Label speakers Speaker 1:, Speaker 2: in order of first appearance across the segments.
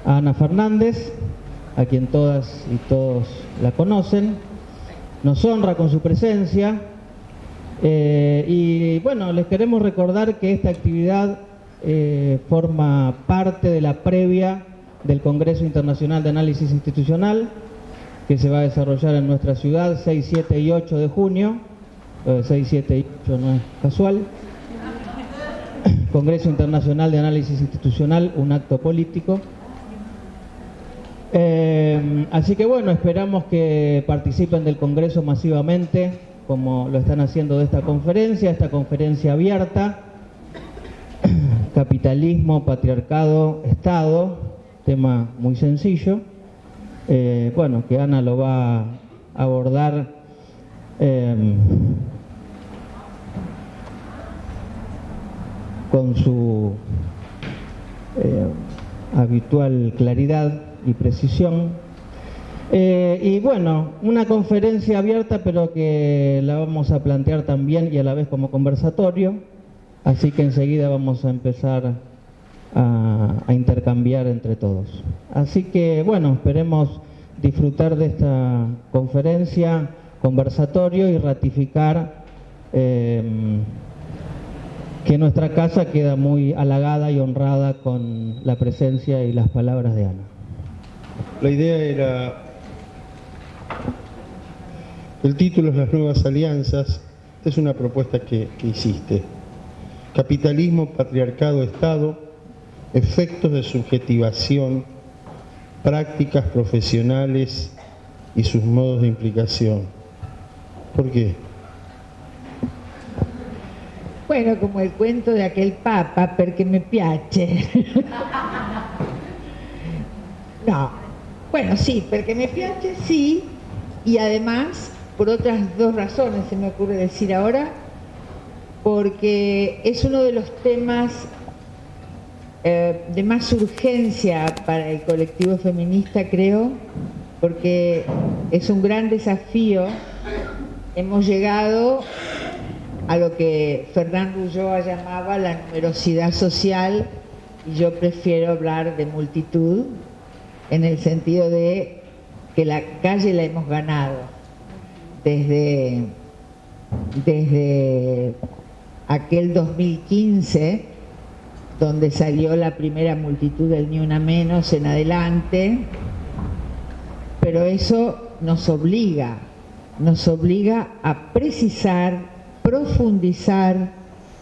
Speaker 1: a Ana Fernández, a quien todas y todos la conocen. Nos honra con su presencia y bueno, les queremos recordar que esta actividad forma parte de la previa del Congreso Internacional de Análisis Institucional, que se va a desarrollar en nuestra ciudad 6, 7 y 8 de junio. 6, 7 y 8 no es casual. Congreso Internacional de Análisis Institucional, un acto político. Así que bueno, esperamos que participen del Congreso masivamente, como lo están haciendo de esta conferencia abierta. Capitalismo, patriarcado, Estado, tema muy sencillo. Bueno, que Ana lo va a abordar con su habitual claridad y precisión. Y bueno, una conferencia abierta, pero que la vamos a plantear también y a la vez como conversatorio, así que enseguida vamos a empezar a intercambiar entre todos. Así que bueno, esperemos disfrutar de esta conferencia, conversatorio y ratificar que nuestra casa queda muy halagada y honrada con la presencia y las palabras de Ana.
Speaker 2: La idea era, el título es Las Nuevas Alianzas, es una propuesta que hiciste. Capitalismo, patriarcado, Estado, efectos de subjetivación, prácticas profesionales y sus modos de implicación. ¿Por qué?
Speaker 3: Bueno, como el cuento de aquel papa, perché me piace. No, bueno, sí, perché me piace, sí, y además, por otras dos razones, se me ocurre decir ahora, porque es uno de los temas de más urgencia para el colectivo feminista, creo, porque es un gran desafío. Hemos llegado a lo que Fernán Ulloa llamaba la numerosidad social, y yo prefiero hablar de multitud, en el sentido de que la calle la hemos ganado desde aquel 2015, donde salió la primera multitud del Ni Una Menos en adelante, pero eso nos obliga a precisar, profundizar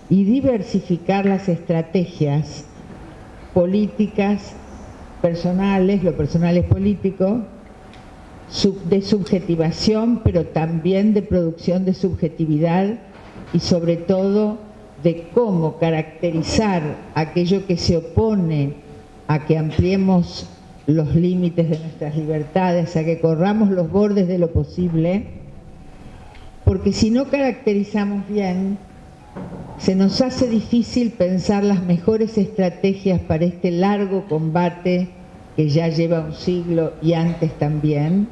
Speaker 3: y diversificar las estrategias políticas, personales, lo personal es político, de subjetivación, pero también de producción de subjetividad y sobre todo de cómo caracterizar aquello que se opone a que ampliemos los límites de nuestras libertades, a que corramos los bordes de lo posible, porque si no caracterizamos bien, se nos hace difícil pensar las mejores estrategias para este largo combate que ya lleva un siglo y antes también,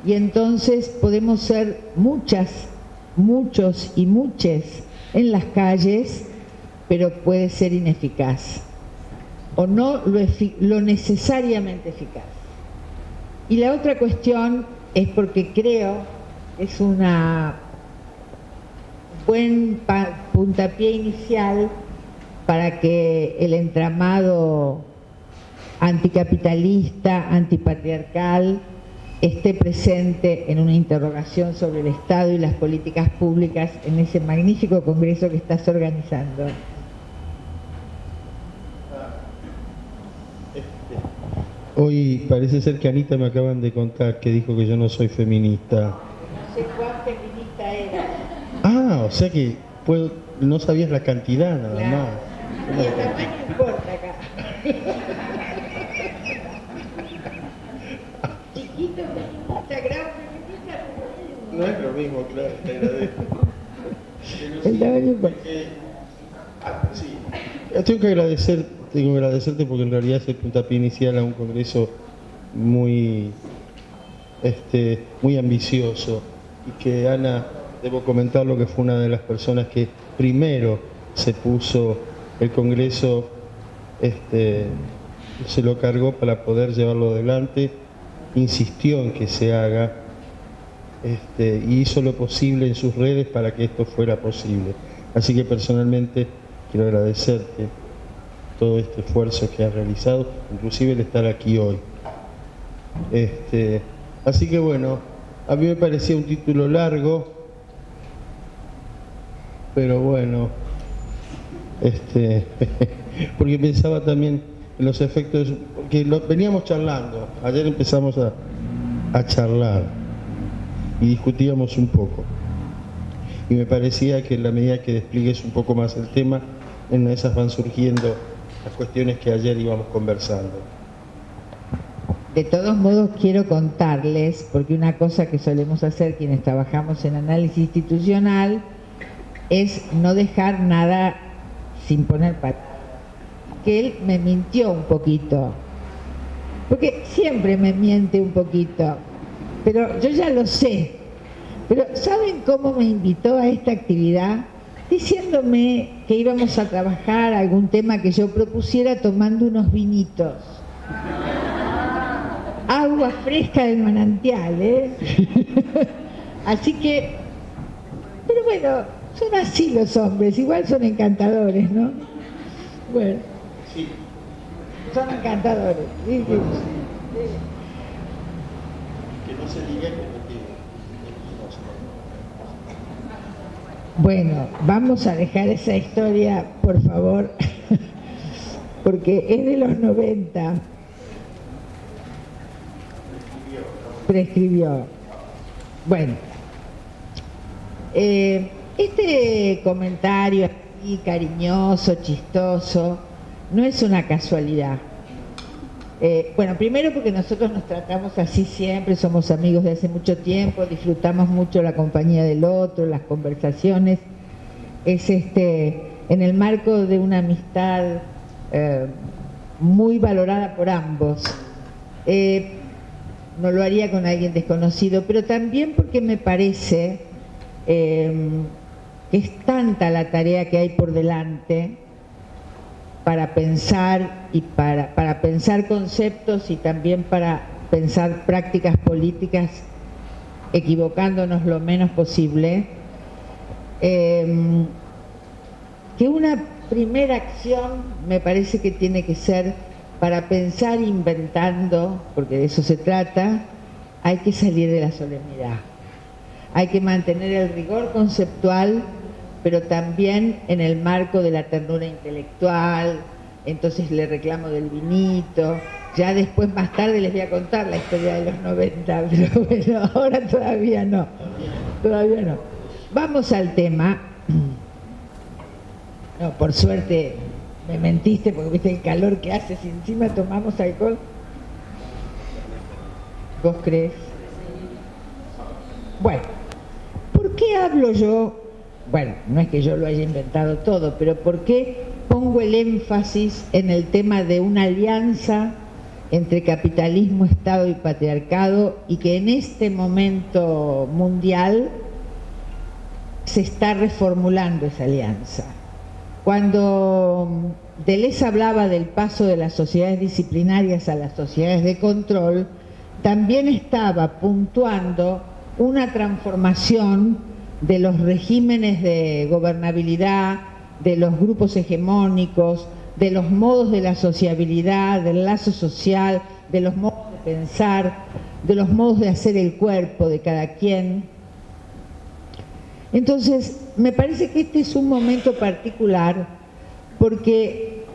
Speaker 3: y entonces podemos ser muchas, muchos y muches en las calles, pero puede ser ineficaz, o no lo necesariamente eficaz. Y la otra cuestión es porque creo es una buen puntapié inicial para que el entramado anticapitalista, antipatriarcal, esté presente en una interrogación sobre el Estado y las políticas públicas en ese magnífico congreso que estás organizando.
Speaker 2: Hoy parece ser que Anita me acaban de contar que dijo que yo no soy feminista.
Speaker 3: No sé cuán feminista era.
Speaker 2: Ah, o sea que no sabías la cantidad nada
Speaker 3: Claro.
Speaker 2: más.
Speaker 3: Y el tamaño no importa acá. Chiquito feminista, gran feminista,
Speaker 2: No es lo mismo, claro, te agradezco.
Speaker 3: el tamaño importa.
Speaker 2: Sí. Tengo que agradecerte porque en realidad es el puntapié inicial a un congreso muy ambicioso, y que Ana, debo comentarlo, que fue una de las personas que primero se puso el congreso se lo cargó para poder llevarlo adelante, insistió en que se haga y hizo lo posible en sus redes para que esto fuera posible. Así que personalmente quiero agradecerte todo este esfuerzo que has realizado, inclusive el estar aquí hoy. Así que bueno, a mí me parecía un título largo, pero bueno, porque pensaba también en los efectos, que veníamos charlando, ayer empezamos a charlar y discutíamos un poco. Y me parecía que en la medida que despliegues un poco más el tema, en esas van surgiendo las cuestiones que ayer íbamos conversando.
Speaker 3: De todos modos quiero contarles, porque una cosa que solemos hacer quienes trabajamos en análisis institucional es no dejar nada sin poner patas. Que él me mintió un poquito, porque siempre me miente un poquito, pero yo ya lo sé. Pero ¿saben cómo me invitó a esta actividad? Diciéndome que íbamos a trabajar algún tema que yo propusiera tomando unos vinitos. Agua fresca del manantial, ¿eh? Así que, pero bueno, son así los hombres, igual son encantadores, ¿no? Bueno,
Speaker 2: Sí.
Speaker 3: son encantadores. ¿Sí?
Speaker 2: Que no se diga que
Speaker 3: Bueno, vamos a dejar esa historia, por favor, porque es de los 90. Prescribió. Bueno, este comentario así cariñoso, chistoso, no es una casualidad. Bueno, primero porque nosotros nos tratamos así siempre, somos amigos de hace mucho tiempo, disfrutamos mucho la compañía del otro, las conversaciones. Es en el marco de una amistad muy valorada por ambos. No lo haría con alguien desconocido, pero también porque me parece que es tanta la tarea que hay por delante para pensar y para pensar conceptos y también para pensar prácticas políticas equivocándonos lo menos posible, que una primera acción me parece que tiene que ser para pensar inventando, porque de eso se trata, hay que salir de la solemnidad, hay que mantener el rigor conceptual, pero también en el marco de la ternura intelectual. Entonces le reclamo del vinito, ya después más tarde les voy a contar la historia de los 90, pero bueno, ahora todavía no, Vamos al tema. No, por suerte me mentiste porque viste el calor que hace, si encima tomamos alcohol. ¿Vos crees? Bueno, ¿por qué hablo yo? Bueno, no es que yo lo haya inventado todo, pero ¿por qué pongo el énfasis en el tema de una alianza entre capitalismo, Estado y patriarcado, y que en este momento mundial se está reformulando esa alianza? Cuando Deleuze hablaba del paso de las sociedades disciplinarias a las sociedades de control, también estaba puntuando una transformación de los regímenes de gobernabilidad, de los grupos hegemónicos, de los modos de la sociabilidad, del lazo social, de los modos de pensar, de los modos de hacer el cuerpo de cada quien. Entonces, me parece que este es un momento particular porque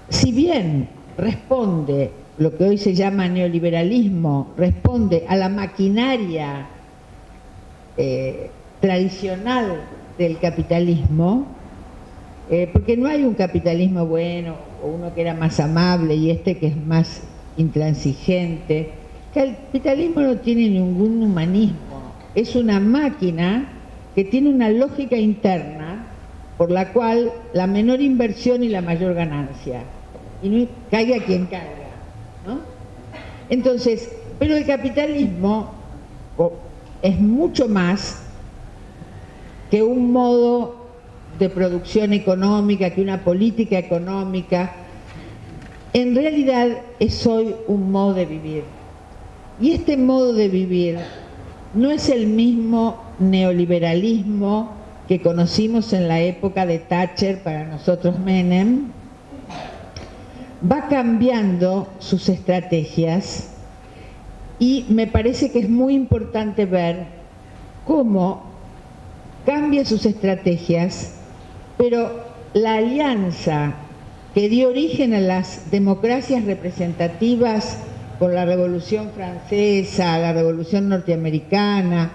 Speaker 3: si bien responde lo que hoy se llama neoliberalismo, responde a la maquinaria tradicional del capitalismo, porque no hay un capitalismo bueno o uno que era más amable y este que es más intransigente. El capitalismo no tiene ningún humanismo, es una máquina que tiene una lógica interna por la cual la menor inversión y la mayor ganancia, y no caiga quien caiga, ¿no? Entonces, pero el capitalismo es mucho más que un modo de producción económica, que una política económica. en realidad es hoy un modo de vivir. Y este modo de vivir no es el mismo neoliberalismo que conocimos en la época de Thatcher, para nosotros Menem. Va cambiando sus estrategias y me parece que es muy importante ver cómo cambia sus estrategias, pero la alianza que dio origen a las democracias representativas con la Revolución Francesa, la Revolución Norteamericana,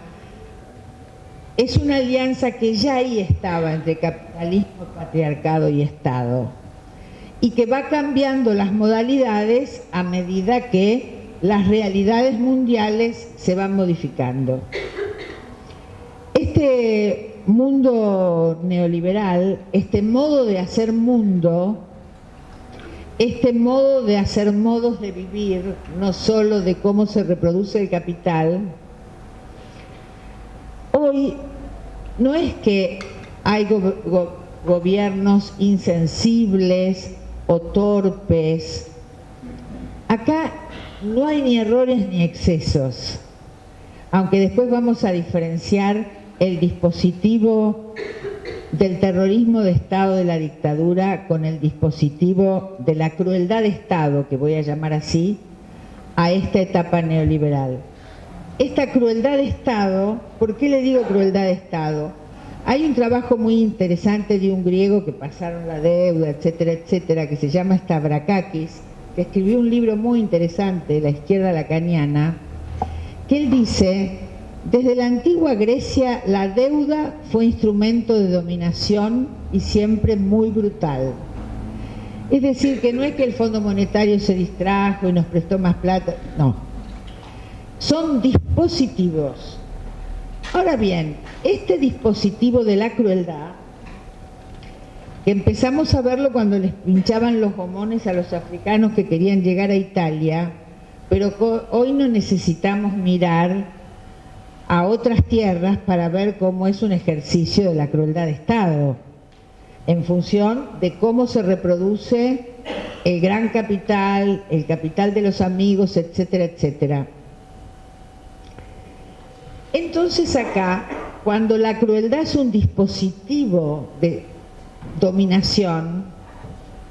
Speaker 3: es una alianza que ya ahí estaba entre capitalismo, patriarcado y Estado, y que va cambiando las modalidades a medida que las realidades mundiales se van modificando. Este mundo neoliberal, este modo de hacer mundo, este modo de hacer modos de vivir, no solo de cómo se reproduce el capital, hoy no es que hay gobiernos insensibles o torpes. Acá no hay ni errores ni excesos, aunque después vamos a diferenciar el dispositivo del terrorismo de Estado de la dictadura con el dispositivo de la crueldad de Estado, que voy a llamar así, a esta etapa neoliberal. Esta crueldad de Estado, ¿por qué le digo crueldad de Estado? Hay un trabajo muy interesante de un griego que pasaron la deuda, etcétera, etcétera, que se llama Stavrakakis, que escribió un libro muy interesante, La izquierda lacaniana, que él dice: desde la antigua Grecia la deuda fue instrumento de dominación y siempre muy brutal. Es decir, que no es que el Fondo Monetario se distrajo y nos prestó más plata, no. Son dispositivos. Ahora bien, este dispositivo de la crueldad, que empezamos a verlo cuando les pinchaban los gomones a los africanos que querían llegar a Italia, pero hoy no necesitamos mirar a otras tierras para ver cómo es un ejercicio de la crueldad de Estado, en función de cómo se reproduce el gran capital, el capital de los amigos, etcétera, etcétera. Entonces acá, cuando la crueldad es un dispositivo de dominación,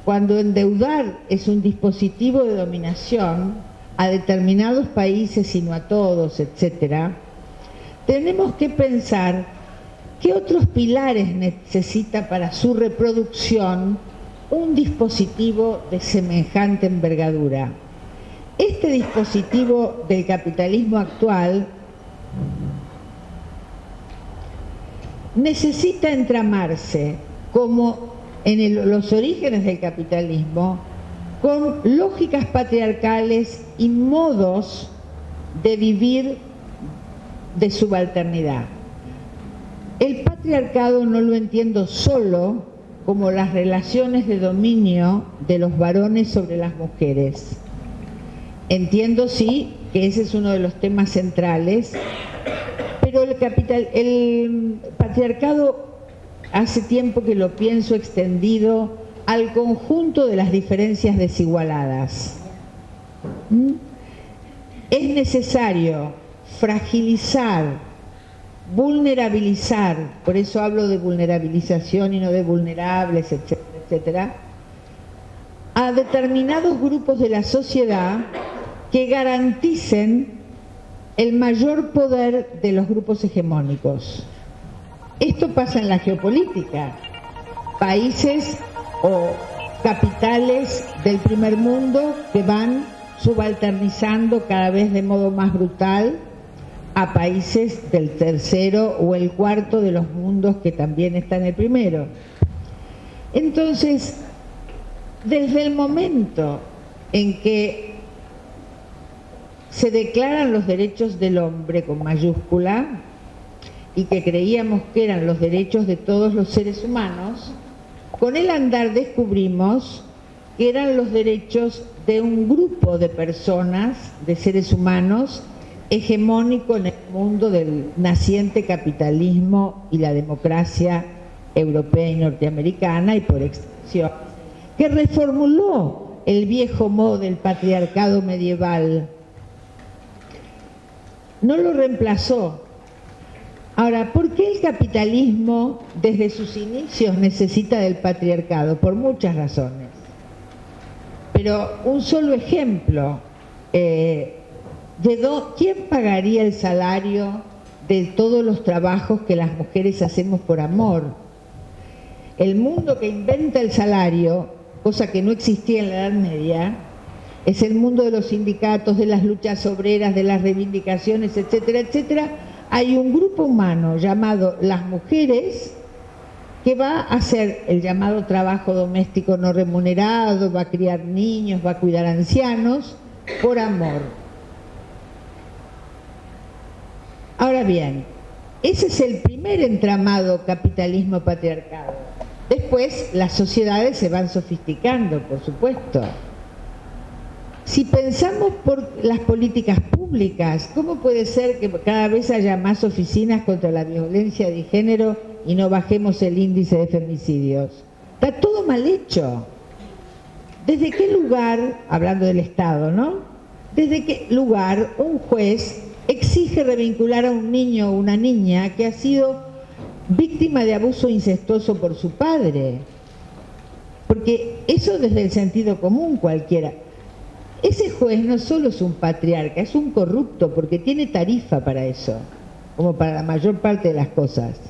Speaker 3: cuando endeudar es un dispositivo de dominación a determinados países y no a todos, etcétera, tenemos que pensar qué otros pilares necesita para su reproducción un dispositivo de semejante envergadura. Este dispositivo del capitalismo actual necesita entramarse, como en los orígenes del capitalismo, con lógicas patriarcales y modos de vivir de subalternidad. El patriarcado no lo entiendo solo como las relaciones de dominio de los varones sobre las mujeres. Entiendo, sí, que ese es uno de los temas centrales, pero el patriarcado hace tiempo que lo pienso extendido al conjunto de las diferencias desigualadas. Es necesario fragilizar, vulnerabilizar, por eso hablo de vulnerabilización y no de vulnerables, etcétera, etcétera, a determinados grupos de la sociedad que garanticen el mayor poder de los grupos hegemónicos. Esto pasa en la geopolítica. Países o capitales del primer mundo que van subalternizando cada vez de modo más brutal a países del tercero o el cuarto de los mundos que también están en el primero. Entonces, desde el momento en que se declaran los derechos del hombre con mayúscula y que creíamos que eran los derechos de todos los seres humanos, con el andar descubrimos que eran los derechos de un grupo de personas, de seres humanos, hegemónico en el mundo del naciente capitalismo y la democracia europea y norteamericana, y por extensión, que reformuló el viejo modo del patriarcado medieval. No lo reemplazó. Ahora, ¿por qué el capitalismo desde sus inicios necesita del patriarcado? Por muchas razones. Pero un solo ejemplo, ¿quién pagaría el salario de todos los trabajos que las mujeres hacemos por amor? El mundo que inventa el salario, cosa que no existía en la Edad Media, es el mundo de los sindicatos, de las luchas obreras, de las reivindicaciones, etcétera, etcétera. Hay un grupo humano llamado las mujeres que va a hacer el llamado trabajo doméstico no remunerado, va a criar niños, va a cuidar ancianos, por amor. Ahora bien, ese es el primer entramado capitalismo-patriarcado. Después las sociedades se van sofisticando, por supuesto. Si pensamos por las políticas públicas, ¿cómo puede ser que cada vez haya más oficinas contra la violencia de género y no bajemos el índice de femicidios? Está todo mal hecho. ¿Desde qué lugar, hablando del Estado, ¿no? ¿Desde qué lugar un juez exige revincular a un niño o una niña que ha sido víctima de abuso incestuoso por su padre? Porque eso desde el sentido común cualquiera. Ese juez no solo es un patriarca, es un corrupto porque tiene tarifa para eso, como para la mayor parte de las cosas.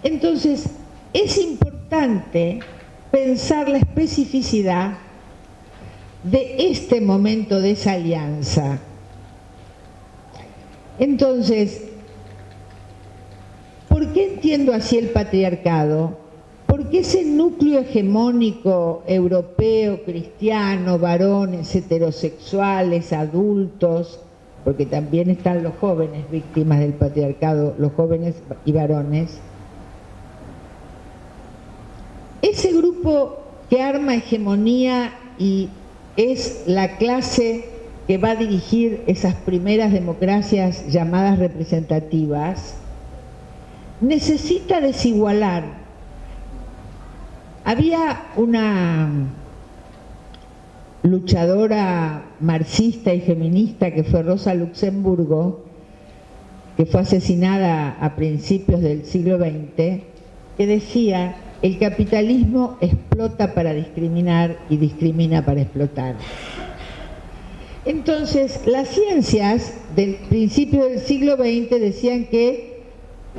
Speaker 3: Entonces, es importante pensar la especificidad de este momento de esa alianza. Entonces, ¿por qué entiendo así el patriarcado? Porque ese núcleo hegemónico europeo, cristiano, varones heterosexuales, adultos, porque también están los jóvenes víctimas del patriarcado, los jóvenes y varones, ese grupo que arma hegemonía y es la clase que va a dirigir esas primeras democracias llamadas representativas, necesita desigualar. Había una luchadora marxista y feminista que fue Rosa Luxemburgo, que fue asesinada a principios del siglo XX, que decía: el capitalismo explota para discriminar y discrimina para explotar. Entonces, las ciencias del principio del siglo XX decían que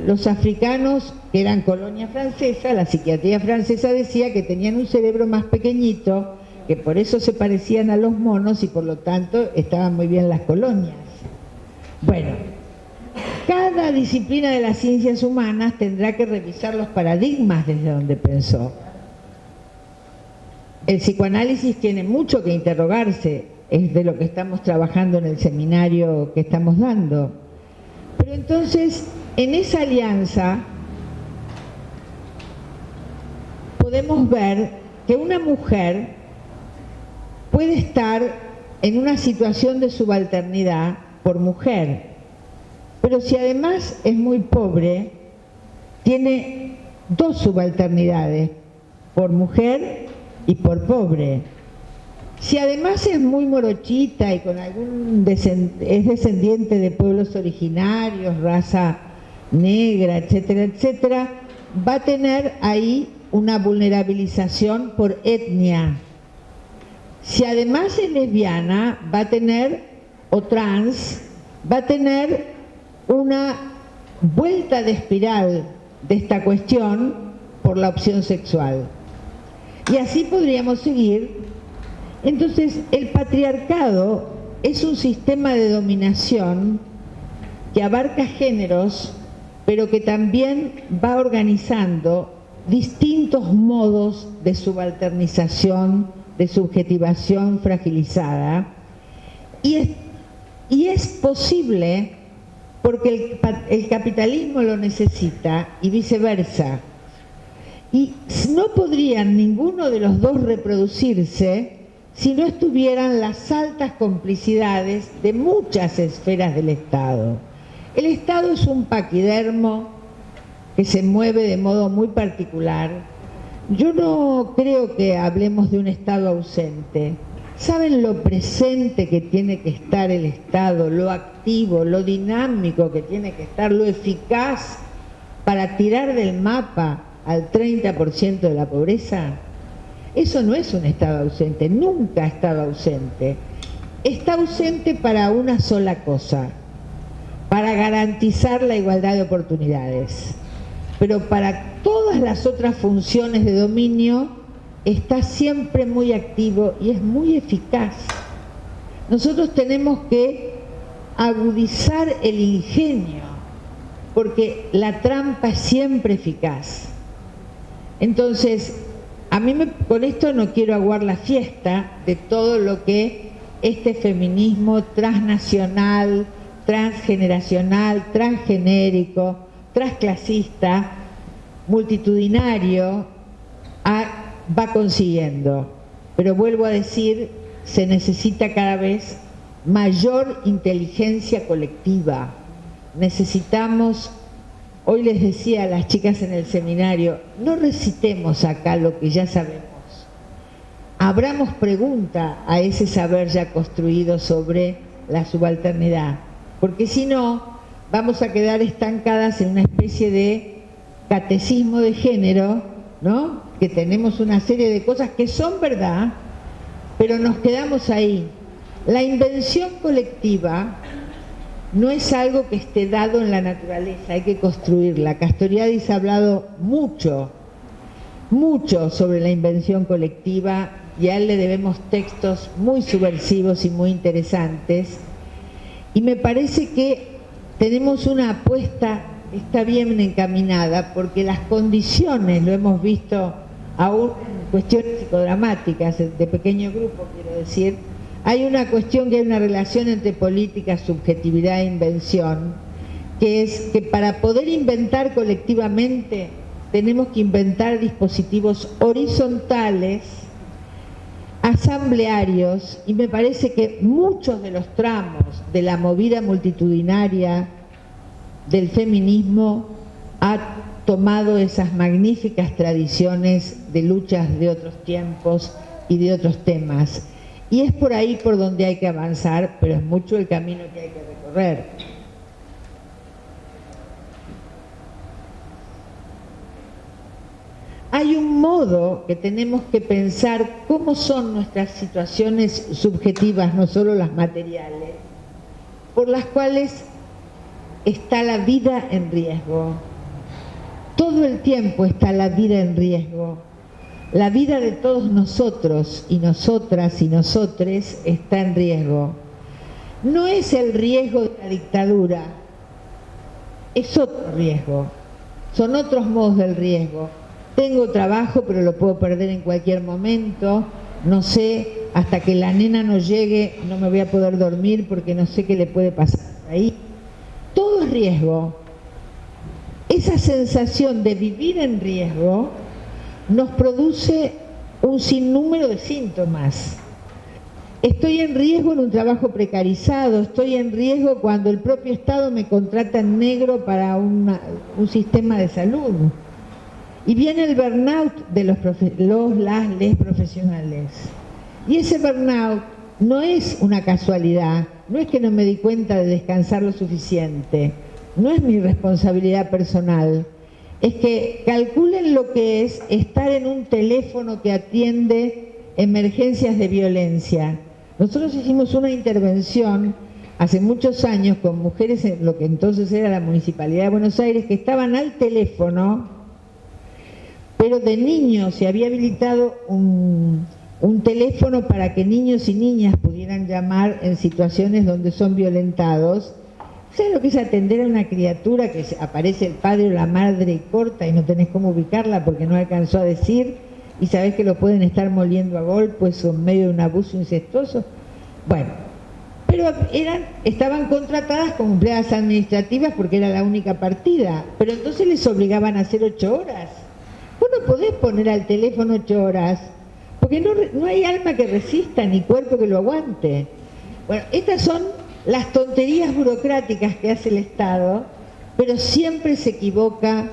Speaker 3: los africanos, que eran colonia francesa, la psiquiatría francesa decía que tenían un cerebro más pequeñito, que por eso se parecían a los monos y por lo tanto estaban muy bien las colonias. Bueno, cada disciplina de las ciencias humanas tendrá que revisar los paradigmas desde donde pensó. El psicoanálisis tiene mucho que interrogarse, es de lo que estamos trabajando en el seminario que estamos dando. Pero entonces, en esa alianza podemos ver que una mujer puede estar en una situación de subalternidad por mujer, pero si además es muy pobre, tiene dos subalternidades, por mujer y por pobre. Si además es muy morochita y con es descendiente de pueblos originarios, raza negra, etcétera, etcétera, va a tener ahí una vulnerabilización por etnia. Si además es lesbiana, va a tener, o trans, va a tener una vuelta de espiral de esta cuestión por la opción sexual. Y así podríamos seguir. Entonces, el patriarcado es un sistema de dominación que abarca géneros, pero que también va organizando distintos modos de subalternización, de subjetivación fragilizada, y es posible porque el capitalismo lo necesita y viceversa, y no podrían ninguno de los dos reproducirse si no estuvieran las altas complicidades de muchas esferas del Estado. El Estado es un paquidermo que se mueve de modo muy particular. Yo no creo que hablemos de un Estado ausente. ¿Saben lo presente que tiene que estar el Estado, lo activo, lo dinámico que tiene que estar, lo eficaz para tirar del mapa al 30% de la pobreza? Eso no es un Estado ausente, nunca ha estado ausente. Está ausente para una sola cosa, para garantizar la igualdad de oportunidades. Pero para todas las otras funciones de dominio está siempre muy activo y es muy eficaz. Nosotros tenemos que agudizar el ingenio, porque la trampa es siempre eficaz. Entonces, con esto no quiero aguar la fiesta de todo lo que este feminismo transnacional, transgeneracional, transgenérico, transclasista, multitudinario, va consiguiendo. Pero vuelvo a decir, se necesita cada vez mayor inteligencia colectiva. Necesitamos, hoy les decía a las chicas en el seminario, no recitemos acá lo que ya sabemos. Abramos pregunta a ese saber ya construido sobre la subalternidad, porque si no, vamos a quedar estancadas en una especie de catecismo de género, ¿no? Que tenemos una serie de cosas que son verdad, pero nos quedamos ahí. La invención colectiva no es algo que esté dado en la naturaleza, hay que construirla. Castoriadis ha hablado mucho sobre la invención colectiva y a él le debemos textos muy subversivos y muy interesantes. Y me parece que tenemos una apuesta, está bien encaminada, porque las condiciones, lo hemos visto aún en cuestiones psicodramáticas, de pequeño grupo quiero decir, hay una cuestión que hay una relación entre política, subjetividad e invención, que es que para poder inventar colectivamente tenemos que inventar dispositivos horizontales, asamblearios, y me parece que muchos de los tramos de la movida multitudinaria del feminismo ha tomado esas magníficas tradiciones de luchas de otros tiempos y de otros temas. Y es por ahí por donde hay que avanzar, pero es mucho el camino que hay que recorrer. Hay un modo que tenemos que pensar cómo son nuestras situaciones subjetivas, no solo las materiales, por las cuales está la vida en riesgo. Todo el tiempo está la vida en riesgo. La vida de todos nosotros y nosotras y nosotres está en riesgo. No es el riesgo de la dictadura, es otro riesgo. Son otros modos del riesgo. Tengo trabajo, pero lo puedo perder en cualquier momento. No sé, hasta que la nena no llegue, no me voy a poder dormir porque no sé qué le puede pasar ahí. Todo es riesgo. Esa sensación de vivir en riesgo nos produce un sinnúmero de síntomas. Estoy en riesgo en un trabajo precarizado, estoy en riesgo cuando el propio Estado me contrata en negro para un sistema de salud. Y viene el burnout de les profesionales. Y ese burnout no es una casualidad, no es que no me di cuenta de descansar lo suficiente, no es mi responsabilidad personal, es que calculen lo que es estar en un teléfono que atiende emergencias de violencia. Nosotros hicimos una intervención hace muchos años con mujeres en lo que entonces era la Municipalidad de Buenos Aires, que estaban al teléfono, pero de niños. Se había habilitado un teléfono para que niños y niñas pudieran llamar en situaciones donde son violentados. ¿Sabes lo que es atender a una criatura que aparece el padre o la madre y corta y no tenés cómo ubicarla porque no alcanzó a decir, y sabés que lo pueden estar moliendo a golpes o en medio de un abuso incestuoso? Bueno, pero estaban contratadas como empleadas administrativas porque era la única partida, pero entonces les obligaban a hacer 8 horas. Vos no podés poner al teléfono 8 horas, porque no hay alma que resista ni cuerpo que lo aguante. Bueno, estas son las tonterías burocráticas que hace el Estado, pero siempre se equivoca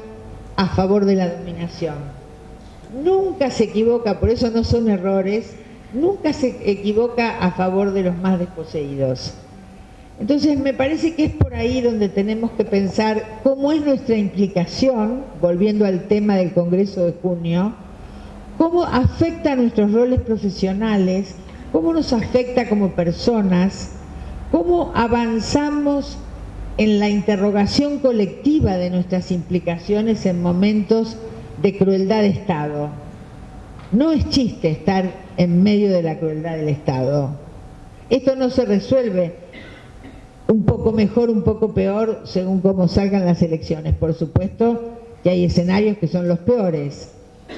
Speaker 3: a favor de la dominación. nunca se equivoca, por eso no son errores, nunca se equivoca a favor de los más desposeídos. Entonces me parece que es por ahí donde tenemos que pensar cómo es nuestra implicación, volviendo al tema del Congreso de junio, cómo afecta a nuestros roles profesionales, cómo nos afecta como personas, cómo avanzamos en la interrogación colectiva de nuestras implicaciones en momentos de crueldad de Estado. No es chiste estar en medio de la crueldad del Estado. Esto no se resuelve un poco mejor, un poco peor, según cómo salgan las elecciones. Por supuesto que hay escenarios que son los peores.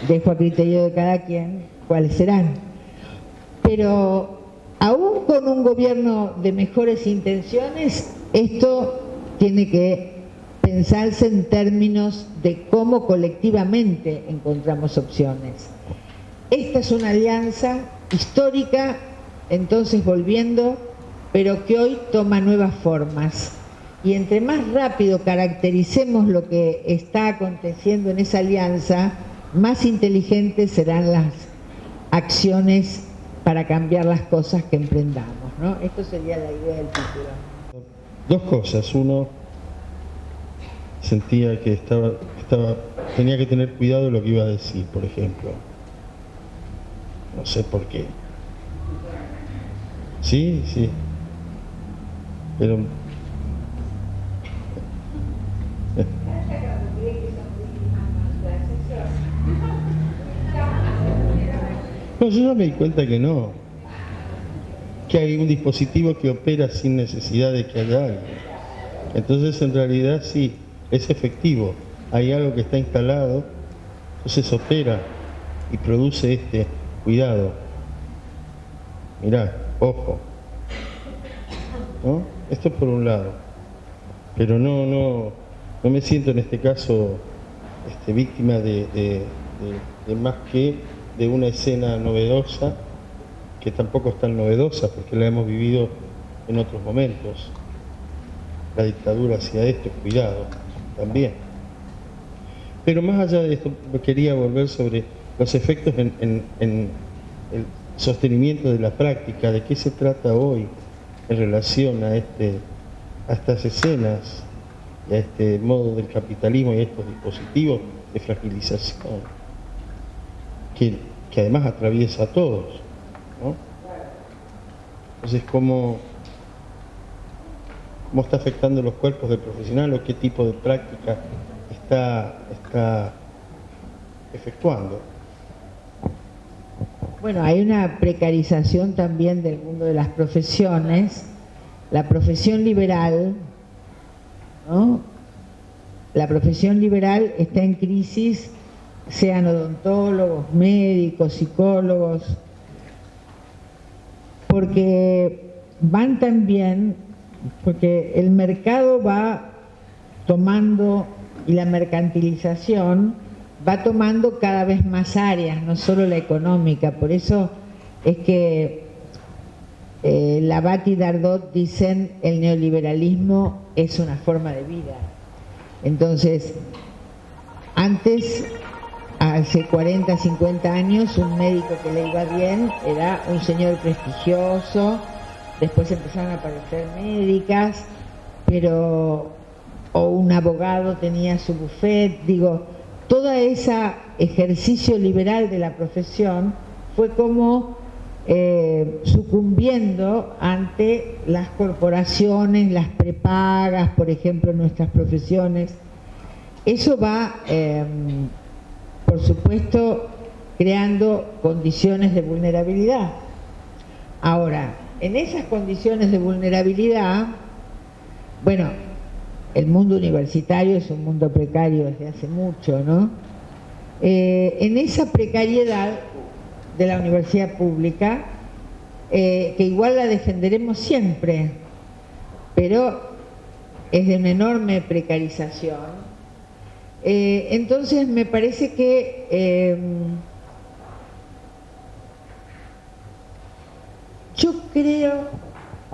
Speaker 3: Dejo a criterio de cada quien cuáles serán. Pero aún con un gobierno de mejores intenciones, esto tiene que pensarse en términos de cómo colectivamente encontramos opciones. Esta es una alianza histórica, entonces volviendo, pero que hoy toma nuevas formas. Y entre más rápido caractericemos lo que está aconteciendo en esa alianza, más inteligentes serán las acciones para cambiar las cosas que emprendamos, ¿no? Esto sería la idea del título.
Speaker 2: Dos cosas. Uno, sentía que tenía que tener cuidado de lo que iba a decir, por ejemplo. No sé por qué. Sí, sí. Pero... No, yo ya me di cuenta que no. Que hay un dispositivo que opera sin necesidad de que haya alguien. Entonces, en realidad, sí, es efectivo. Hay algo que está instalado, entonces opera y produce este cuidado. Mirá, ojo. ¿No? Esto es por un lado. Pero no me siento en este caso víctima de más que de una escena novedosa, que tampoco es tan novedosa porque la hemos vivido en otros momentos. La dictadura hacía esto, cuidado, también. Pero más allá de esto, quería volver sobre los efectos en el sostenimiento de la práctica, de qué se trata hoy en relación a estas escenas y a este modo del capitalismo y a estos dispositivos de fragilización que además atraviesa a todos, ¿no? Entonces, ¿cómo está afectando los cuerpos del profesional o qué tipo de práctica está efectuando?
Speaker 3: Bueno, hay una precarización también del mundo de las profesiones. La profesión liberal, ¿no? La profesión liberal está en crisis, sean odontólogos, médicos, psicólogos, porque van también, porque el mercado va tomando, y la mercantilización va tomando cada vez más áreas, no solo la económica. Por eso es que Labat y Dardot dicen el neoliberalismo es una forma de vida. Entonces, antes, hace 40, 50 años, un médico que le iba bien era un señor prestigioso, después empezaron a aparecer médicas, o un abogado tenía su buffet, todo ese ejercicio liberal de la profesión fue como sucumbiendo ante las corporaciones, las prepagas, por ejemplo, en nuestras profesiones. Eso va, por supuesto, creando condiciones de vulnerabilidad. Ahora, en esas condiciones de vulnerabilidad, bueno, el mundo universitario es un mundo precario desde hace mucho, ¿no? En esa precariedad de la universidad pública, que igual la defenderemos siempre, pero es de una enorme precarización. Entonces me parece que yo creo,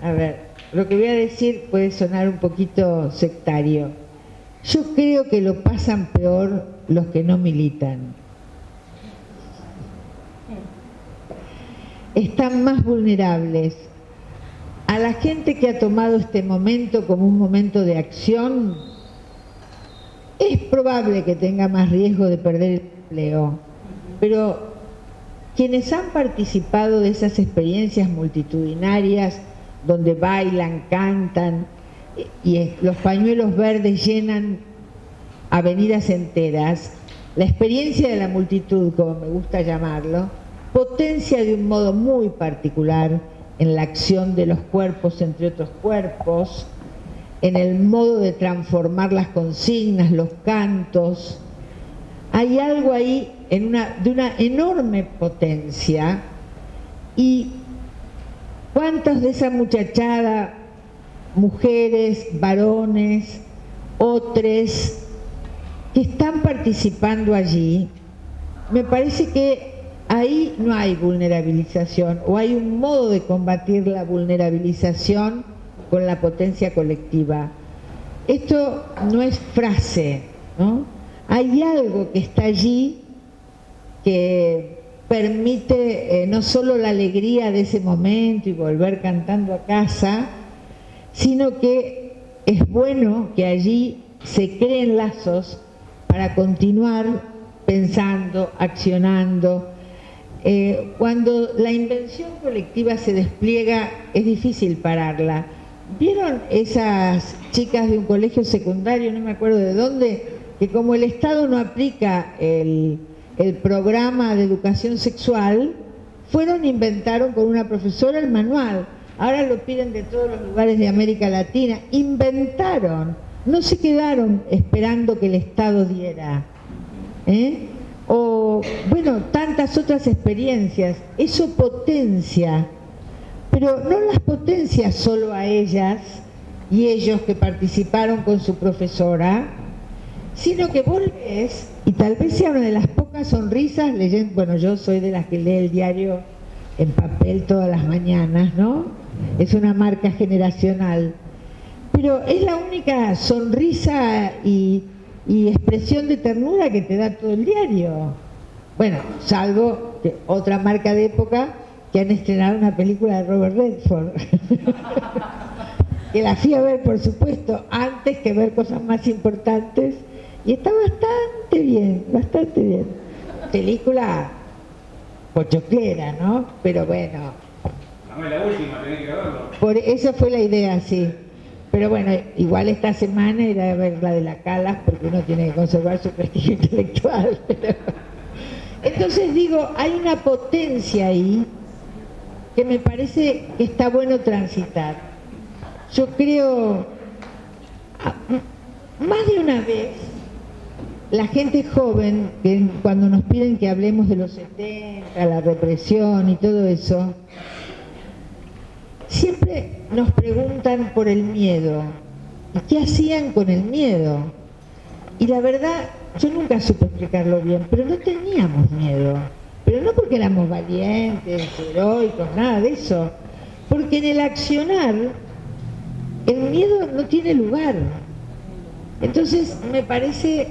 Speaker 3: a ver, lo que voy a decir puede sonar un poquito sectario. Yo creo que lo pasan peor los que no militan. están más vulnerables. A la gente que ha tomado este momento como un momento de acción, es probable que tenga más riesgo de perder el empleo, pero quienes han participado de esas experiencias multitudinarias donde bailan, cantan y los pañuelos verdes llenan avenidas enteras, la experiencia de la multitud, como me gusta llamarlo, potencia de un modo muy particular en la acción de los cuerpos entre otros cuerpos, en el modo de transformar las consignas, los cantos. Hay algo ahí de una enorme potencia. Y cuántos de esa muchachada, mujeres, varones, otros que están participando allí, me parece que ahí no hay vulnerabilización, o hay un modo de combatir la vulnerabilización con la potencia colectiva. Esto no es frase, ¿no? Hay algo que está allí que permite no solo la alegría de ese momento y volver cantando a casa, sino que es bueno que allí se creen lazos para continuar pensando, accionando. Cuando la invención colectiva se despliega, es difícil pararla. ¿Vieron esas chicas de un colegio secundario, no me acuerdo de dónde, que como el Estado no aplica el programa de educación sexual, inventaron con una profesora el manual? Ahora lo piden de todos los lugares de América Latina. Inventaron, no se quedaron esperando que el Estado diera. O, bueno, tantas otras experiencias. Eso potencia, pero no las potencia solo a ellas y ellos que participaron con su profesora, sino que vos lees, y tal vez sea una de las pocas sonrisas leyendo. Bueno, yo soy de las que lee el diario en papel todas las mañanas, ¿no? Es una marca generacional, pero es la única sonrisa y expresión de ternura que te da todo el diario. Bueno, salvo que otra marca de época, que han estrenado una película de Robert Redford que la fui a ver, por supuesto, antes que ver cosas más importantes, y está bastante bien, bastante bien. Película pochoclera, ¿no? Pero bueno,
Speaker 4: no es la última, tenés que verlo.
Speaker 3: Por eso fue la idea, sí. Pero bueno, igual esta semana iré a ver la de la Calas, porque uno tiene que conservar su prestigio intelectual. Entonces digo, hay una potencia ahí que me parece que está bueno transitar. Yo creo, más de una vez, la gente joven, que cuando nos piden que hablemos de los 70, la represión y todo eso, siempre nos preguntan por el miedo. ¿Y qué hacían con el miedo? Y la verdad, yo nunca supe explicarlo bien, pero no teníamos miedo. Pero no porque éramos valientes, heroicos, nada de eso. Porque en el accionar, el miedo no tiene lugar. Entonces, me parece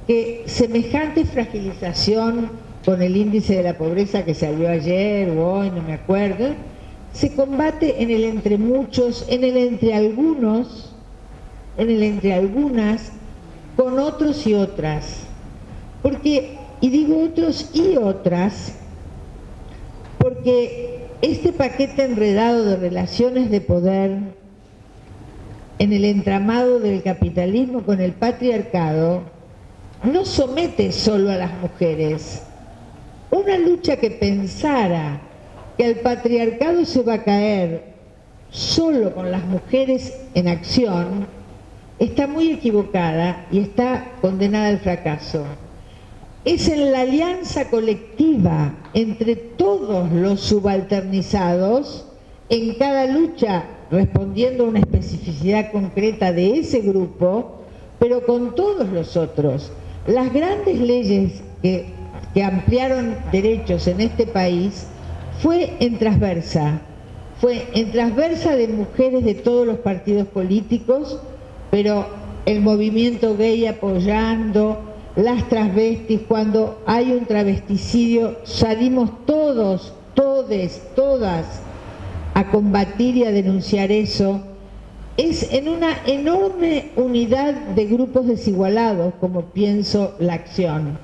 Speaker 3: que semejante fragilización con el índice de la pobreza que salió ayer o hoy, no me acuerdo, se combate en el entre muchos, en el entre algunos, en el entre algunas, con otros y otras. Porque, y digo otros y otras, porque este paquete enredado de relaciones de poder en el entramado del capitalismo con el patriarcado no somete solo a las mujeres. Una lucha que pensara que el patriarcado se va a caer solo con las mujeres en acción está muy equivocada y está condenada al fracaso. Es en la alianza colectiva entre todos los subalternizados, en cada lucha respondiendo a una especificidad concreta de ese grupo, pero con todos los otros. Las grandes leyes que ampliaron derechos en este país fue en transversa de mujeres de todos los partidos políticos, pero el movimiento gay apoyando, las transvestis, cuando hay un travesticidio salimos todos todas, a combatir y a denunciar eso, es en una enorme unidad de grupos desigualados, como pienso la acción.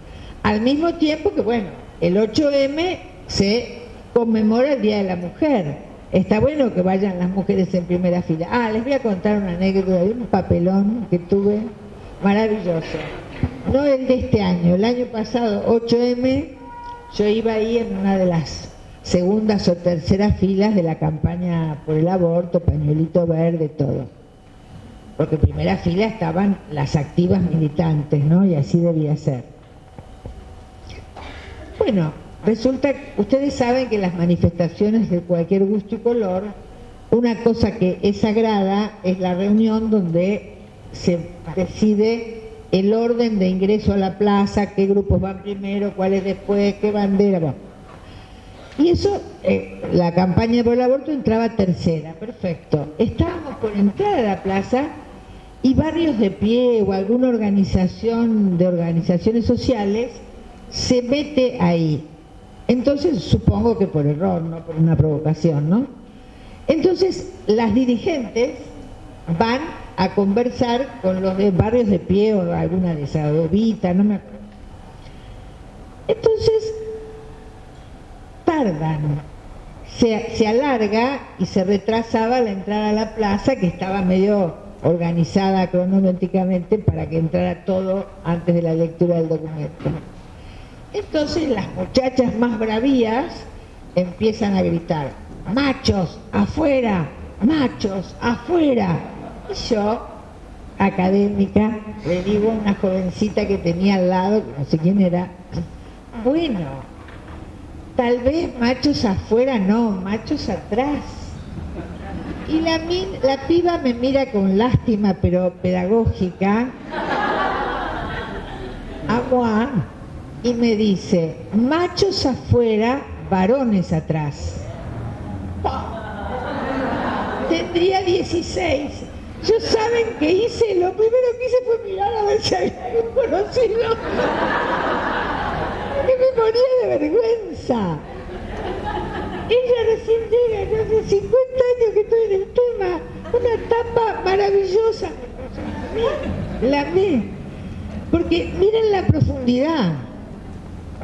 Speaker 3: Al mismo tiempo que, bueno, el 8M se conmemora el Día de la Mujer. Está bueno que vayan las mujeres en primera fila. Les voy a contar una anécdota de un papelón que tuve maravilloso. No el de este año, el año pasado, 8M, yo iba ahí en una de las segundas o terceras filas de la campaña por el aborto, pañuelito verde, todo. Porque en primera fila estaban las activas militantes, ¿no? Y así debía ser. Bueno, resulta, ustedes saben que las manifestaciones de cualquier gusto y color, una cosa que es sagrada es la reunión donde se decide el orden de ingreso a la plaza, qué grupos van primero, cuáles después, qué bandera va. Y eso, la campaña por el aborto entraba tercera, perfecto. Estábamos por entrar a la plaza y Barrios de Pie o alguna organización de organizaciones sociales se mete ahí. Entonces, supongo que por error, no por una provocación, ¿no? Entonces, las dirigentes van a conversar con los de Barrios de Pie o alguna de esas, Ovita, no me acuerdo. Entonces, tardan, se alarga y se retrasaba la entrada a la plaza, que estaba medio organizada cronológicamente para que entrara todo antes de la lectura del documento. Entonces las muchachas más bravías empiezan a gritar: machos, afuera, machos, afuera. Y yo, académica, le digo a una jovencita que tenía al lado, que no sé quién era, bueno, tal vez machos afuera no, machos atrás. Y la piba me mira con lástima, pero pedagógica, y me dice: machos afuera, varones atrás. Tendría 16. Yo, ¿saben qué hice? Lo primero que hice fue mirar a ver si había algún conocido. Que me moría de vergüenza. Ella recién llega, no sé, 50 años que estoy en el tema. Una etapa maravillosa. La amé. Porque miren la profundidad.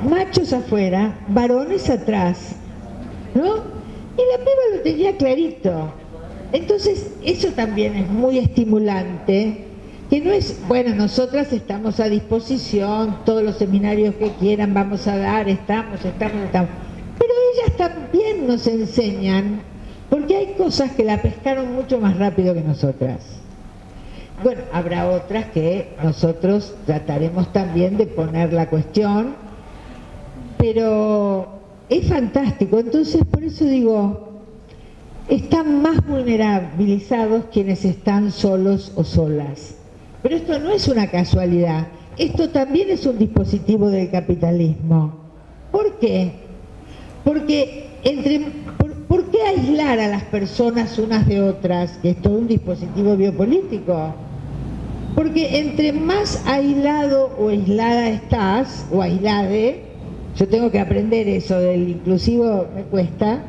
Speaker 3: Machos afuera, varones atrás, ¿no? Y la piba lo tenía clarito. Entonces, eso también es muy estimulante, que no es, bueno, nosotras estamos a disposición, todos los seminarios que quieran vamos a dar, estamos. Pero ellas también nos enseñan, porque hay cosas que la pescaron mucho más rápido que nosotras. Bueno, habrá otras que nosotros trataremos también de poner la cuestión, pero es fantástico. Entonces, por eso digo, están más vulnerabilizados quienes están solos o solas. Pero esto no es una casualidad, esto también es un dispositivo del capitalismo. ¿Por qué? Porque ¿por qué aislar a las personas unas de otras, que es todo un dispositivo biopolítico? Porque entre más aislado o aislada estás, o aislade, yo tengo que aprender eso del inclusivo, me cuesta,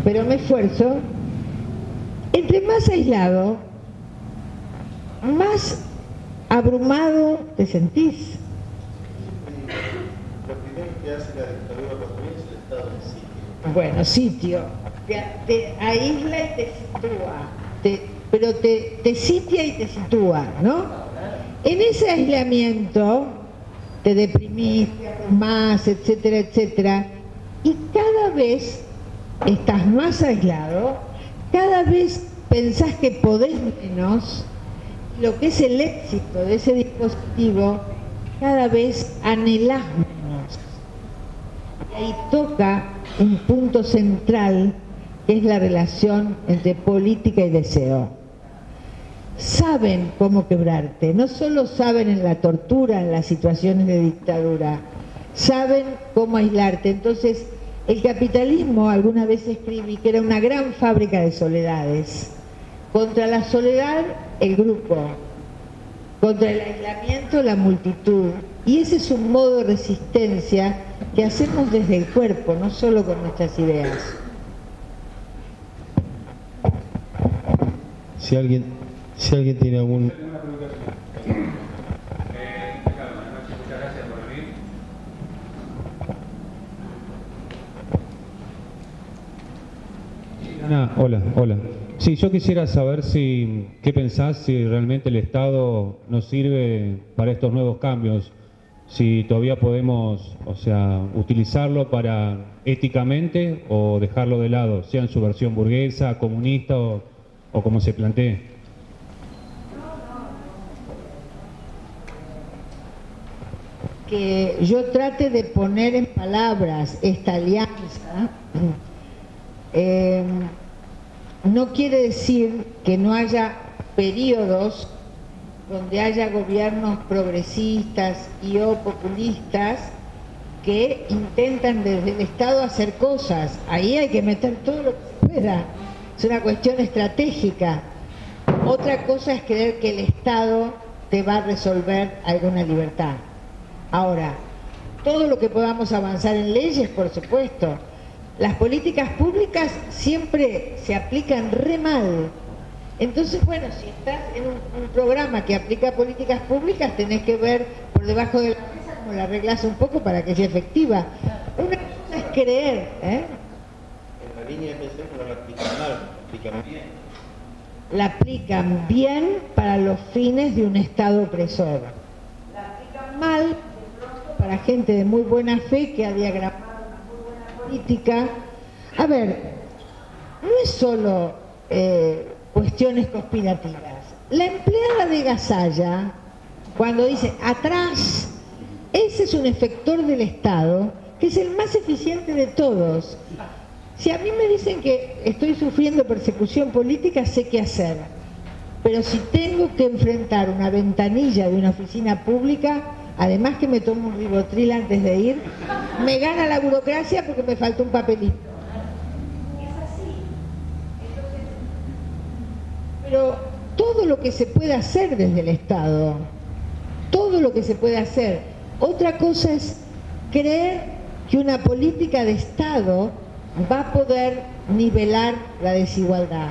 Speaker 3: pero me esfuerzo. Entre más aislado, más abrumado te sentís.
Speaker 2: Lo primero que hace la dictadura cuando viene es el estado de sitio.
Speaker 3: Bueno, sitio, te aísla y te sitúa, pero te sitia y te sitúa, ¿no? En ese aislamiento te deprimís, te abrumás, etcétera, etcétera, y cada vez estás más aislado, cada vez pensás que podés menos. Lo que es el éxito de ese dispositivo, cada vez anhelás menos. Y ahí toca un punto central, que es la relación entre política y deseo. Saben cómo quebrarte, no solo saben en la tortura, en las situaciones de dictadura, saben cómo aislarte. Entonces, el capitalismo, alguna vez escribí que era una gran fábrica de soledades. Contra la soledad, el grupo; contra el aislamiento, la multitud; Y ese es un modo de resistencia que hacemos desde el cuerpo, no solo con nuestras ideas.
Speaker 2: Si alguien tiene algún...
Speaker 4: Tengo una pregunta. Ricardo, buenas noches, muchas gracias por venir.
Speaker 5: Ana, hola. Sí, yo quisiera saber qué pensás, si realmente el Estado nos sirve para estos nuevos cambios, si todavía podemos, utilizarlo para éticamente o dejarlo de lado, sea en su versión burguesa, comunista o como se plantee.
Speaker 3: Que yo trate de poner en palabras esta alianza no quiere decir que no haya periodos donde haya gobiernos progresistas y o populistas que intentan desde el Estado hacer cosas. Ahí hay que meter todo lo que se pueda. Es una cuestión estratégica. Otra cosa es creer que el Estado te va a resolver alguna libertad. Ahora, todo lo que podamos avanzar en leyes, por supuesto. Las políticas públicas siempre se aplican re mal. Entonces, bueno, si estás en un programa que aplica políticas públicas, tenés que ver por debajo de la mesa cómo la arreglás un poco para que sea efectiva. Una cosa es creer,
Speaker 2: En la línea de PC no la aplican mal, la aplican bien.
Speaker 3: la aplican bien para los fines de un Estado opresor. La aplican mal de pronto, para gente de muy buena fe que ha diagramado una muy buena política. A ver, no es solo cuestiones conspirativas. La empleada de Gasalla, cuando dice atrás, ese es un efector del Estado que es el más eficiente de todos. Si a mí me dicen que estoy sufriendo persecución política, sé qué hacer. Pero si tengo que enfrentar una ventanilla de una oficina pública, además que me tomo un ribotril antes de ir, me gana la burocracia porque me falta un papelito. Es así. Pero todo lo que se puede hacer desde el Estado, todo lo que se puede hacer. Otra cosa es creer que una política de Estado va a poder nivelar la desigualdad.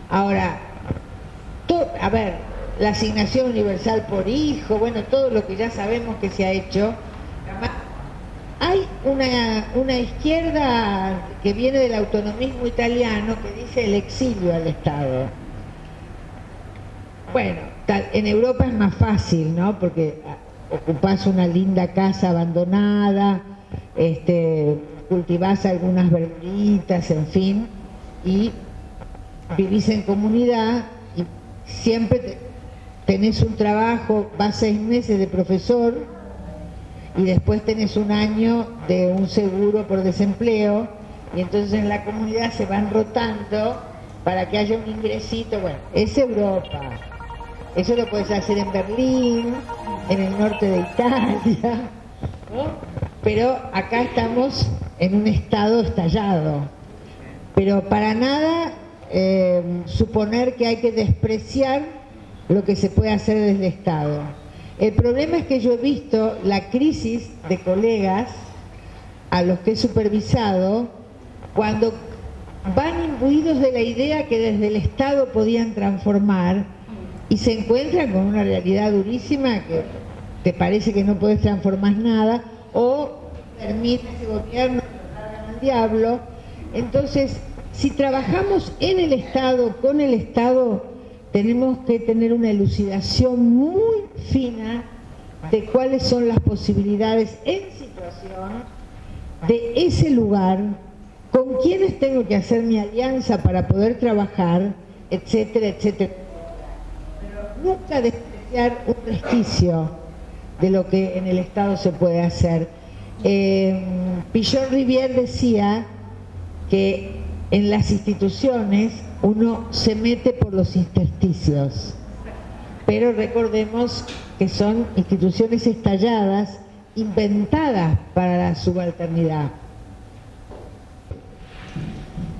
Speaker 3: Ahora, a ver, la asignación universal por hijo, bueno, todo lo que ya sabemos que se ha hecho. Hay una izquierda que viene del autonomismo italiano que dice el exilio al Estado. Bueno, en Europa es más fácil, ¿no? Porque ocupás una linda casa abandonada, cultivás algunas verduritas, en fin, y vivís en comunidad y siempre tenés un trabajo, vas 6 meses de profesor y después tenés un año de un seguro por desempleo y entonces en la comunidad se van rotando para que haya un ingresito. Bueno, es Europa. Eso lo puedes hacer en Berlín, en el norte de Italia, ¿no? Pero acá estamos en un estado estallado. Pero para nada suponer que hay que despreciar lo que se puede hacer desde el Estado. El problema es que yo he visto la crisis de colegas a los que he supervisado cuando van imbuidos de la idea que desde el Estado podían transformar y se encuentran con una realidad durísima que te parece que no puedes transformar nada o termina ese gobierno y lo cargan al diablo. Entonces, si trabajamos en el Estado, con el Estado, tenemos que tener una elucidación muy fina de cuáles son las posibilidades en situación de ese lugar, con quiénes tengo que hacer mi alianza para poder trabajar, etcétera, etcétera. Pero nunca despreciar un resquicio de lo que en el Estado se puede hacer. Pichon Rivière decía que en las instituciones uno se mete por los intersticios, pero recordemos que son instituciones estalladas, inventadas para la subalternidad.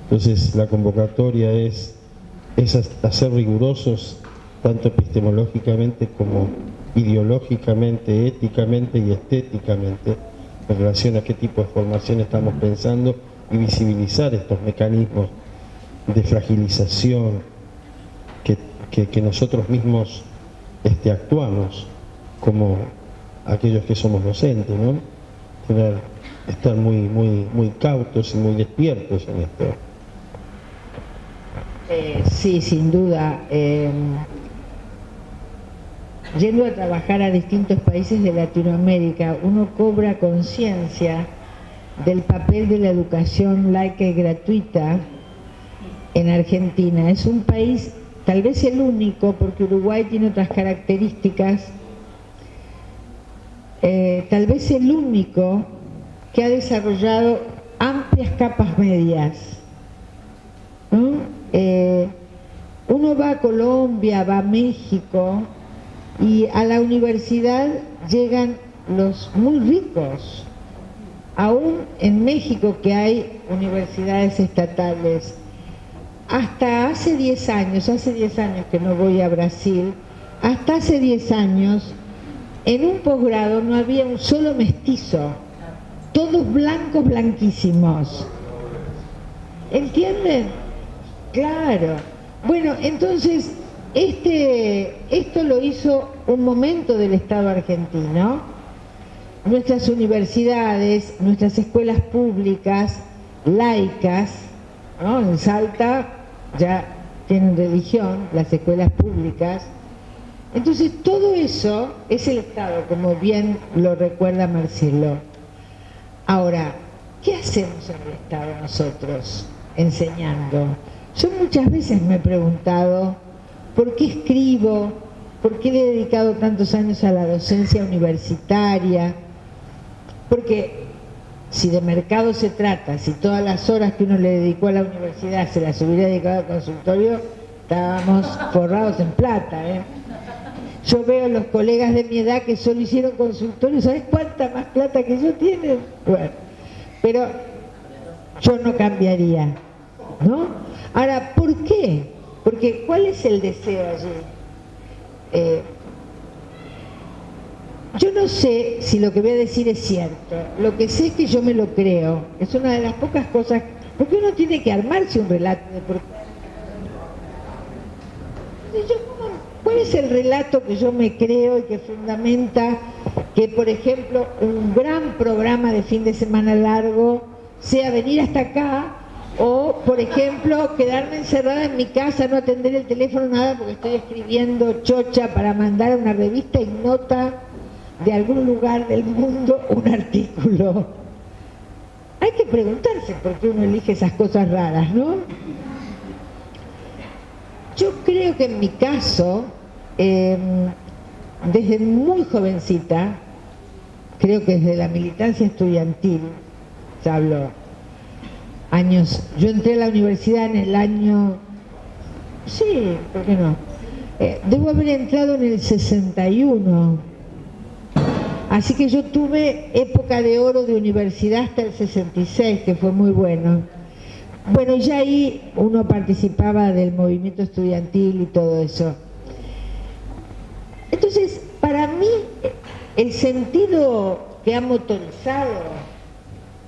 Speaker 2: Entonces la convocatoria es a ser rigurosos tanto epistemológicamente como ideológicamente, éticamente y estéticamente en relación a qué tipo de formación estamos pensando y visibilizar estos mecanismos de fragilización que nosotros mismos actuamos como aquellos que somos docentes, ¿no? Estar muy cautos y muy despiertos en esto.
Speaker 3: Sí, sin duda. Yendo a trabajar a distintos países de Latinoamérica, uno cobra conciencia del papel de la educación laica y gratuita en Argentina. Es un país, tal vez el único, porque Uruguay tiene otras características, tal vez el único que ha desarrollado amplias capas medias, ¿no? Uno va a Colombia, va a México, y a la universidad llegan los muy ricos. Aún en México, que hay universidades estatales, hasta hace 10 años que no voy a Brasil, hasta hace 10 años, en un posgrado no había un solo mestizo, todos blancos, blanquísimos. ¿Entienden? Claro. Bueno, entonces, esto lo hizo un momento del Estado argentino. Nuestras universidades, nuestras escuelas públicas, laicas, ¿no? En Salta ya tienen religión, las escuelas públicas. Entonces todo eso es el Estado, como bien lo recuerda Marcelo. Ahora, ¿qué hacemos en el Estado nosotros enseñando? Yo muchas veces me he preguntado ¿por qué escribo? ¿Por qué le he dedicado tantos años a la docencia universitaria? Porque si de mercado se trata, si todas las horas que uno le dedicó a la universidad se las hubiera dedicado al consultorio, estábamos forrados en plata, ¿eh? Yo veo los colegas de mi edad que solo hicieron consultorio, ¿sabes cuánta más plata que yo tienen? Bueno, pero yo no cambiaría, ¿no? Ahora, ¿por qué? Porque ¿cuál es el deseo allí? Yo no sé si lo que voy a decir es cierto. Lo que sé es que yo me lo creo. Es una de las pocas cosas, porque uno tiene que armarse un relato de por qué. ¿Cuál es el relato que yo me creo y que fundamenta que, por ejemplo, un gran programa de fin de semana largo sea venir hasta acá? O, por ejemplo, quedarme encerrada en mi casa, no atender el teléfono, nada, porque estoy escribiendo chocha para mandar a una revista ignota de algún lugar del mundo un artículo. Hay que preguntarse por qué uno elige esas cosas raras, ¿no? Yo creo que en mi caso, desde muy jovencita, creo que desde la militancia estudiantil, se habló, años, yo entré a la universidad en el año, sí, ¿por qué no? Debo haber entrado en el 61, así que yo tuve época de oro de universidad hasta el 66, que fue muy bueno. Bueno, ya ahí uno participaba del movimiento estudiantil y todo eso. Entonces, para mí, el sentido que ha motorizado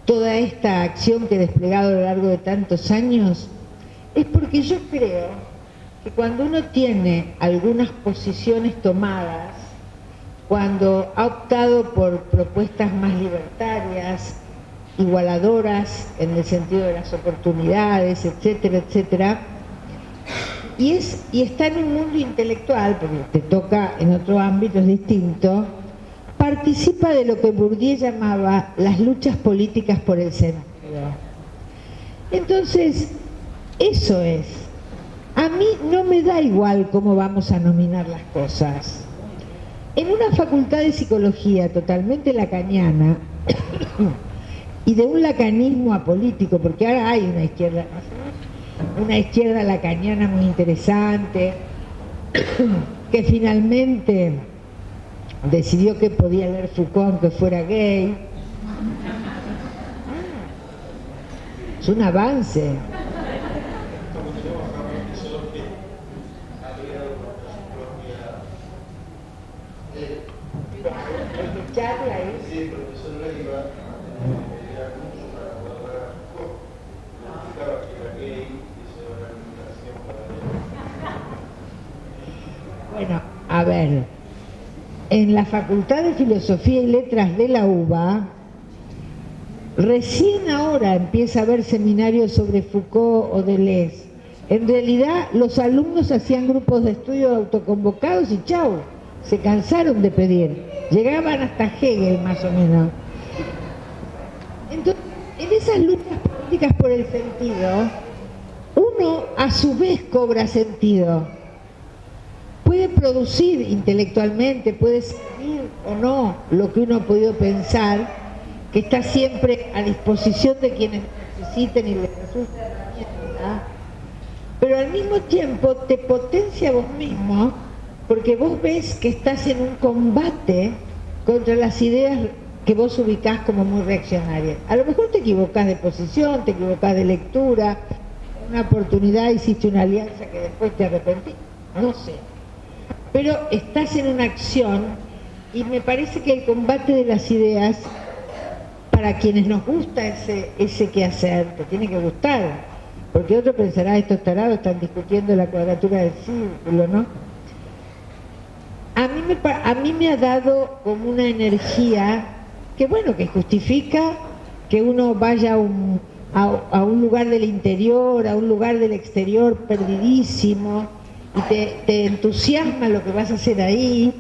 Speaker 3: toda esta acción que he desplegado a lo largo de tantos años es porque yo creo que cuando uno tiene algunas posiciones tomadas, cuando ha optado por propuestas más libertarias, igualadoras en el sentido de las oportunidades, etcétera, etcétera, y está en un mundo intelectual, porque te toca en otro ámbito, es distinto, participa de lo que Bourdieu llamaba las luchas políticas por el sentido. Entonces, eso es. A mí no me da igual cómo vamos a nominar las cosas. En una facultad de psicología totalmente lacaniana y de un lacanismo apolítico, porque ahora hay una izquierda lacaniana muy interesante, que finalmente decidió que podía leer Foucault aunque fuera gay. Es un avance. Bueno, a ver, en la Facultad de Filosofía y Letras de la UBA, recién ahora empieza a haber seminarios sobre Foucault o Deleuze. En realidad, los alumnos hacían grupos de estudio autoconvocados y chau, se cansaron de pedir. Llegaban hasta Hegel, más o menos. Entonces, en esas luchas políticas por el sentido, uno a su vez cobra sentido. Puede producir intelectualmente, puede servir o no lo que uno ha podido pensar, que está siempre a disposición de quienes necesiten y les resulta herramienta, pero al mismo tiempo te potencia vos mismo, porque vos ves que estás en un combate contra las ideas que vos ubicás como muy reaccionarias. A lo mejor te equivocás de posición, te equivocás de lectura, una oportunidad hiciste una alianza que después te arrepentís, no sé. Pero estás en una acción y me parece que el combate de las ideas, para quienes nos gusta ese quehacer, te tiene que gustar, porque otro pensará, estos tarados están discutiendo la cuadratura del círculo, ¿no? A mí me ha dado como una energía que, bueno, que justifica que uno vaya a un lugar del interior, a un lugar del exterior perdidísimo, y te entusiasma lo que vas a hacer ahí,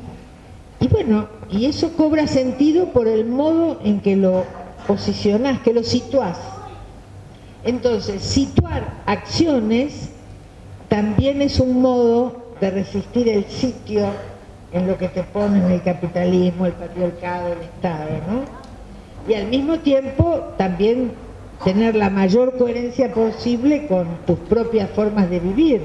Speaker 3: y bueno, y eso cobra sentido por el modo en que lo posicionás, que lo situás. Entonces, situar acciones también es un modo de resistir el sitio en lo que te ponen el capitalismo, el patriarcado, el Estado, ¿no? Y al mismo tiempo también tener la mayor coherencia posible con tus propias formas de vivir.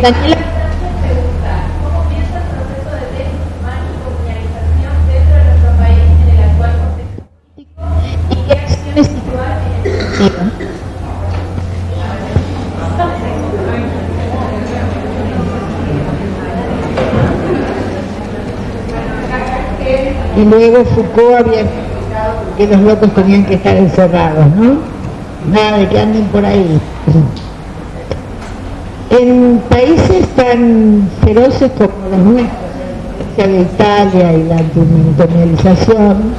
Speaker 3: Daniela,
Speaker 6: ¿cómo piensa el proceso de desmanicomialización dentro de nuestro país en el actual contexto político? ¿Y qué acciones situar en el sentido?
Speaker 3: Y luego Foucault había explicado que los locos tenían que estar encerrados, ¿no? Nada de que anden por ahí. En países tan feroces como los nuestros, de Italia y la antimanicomialización,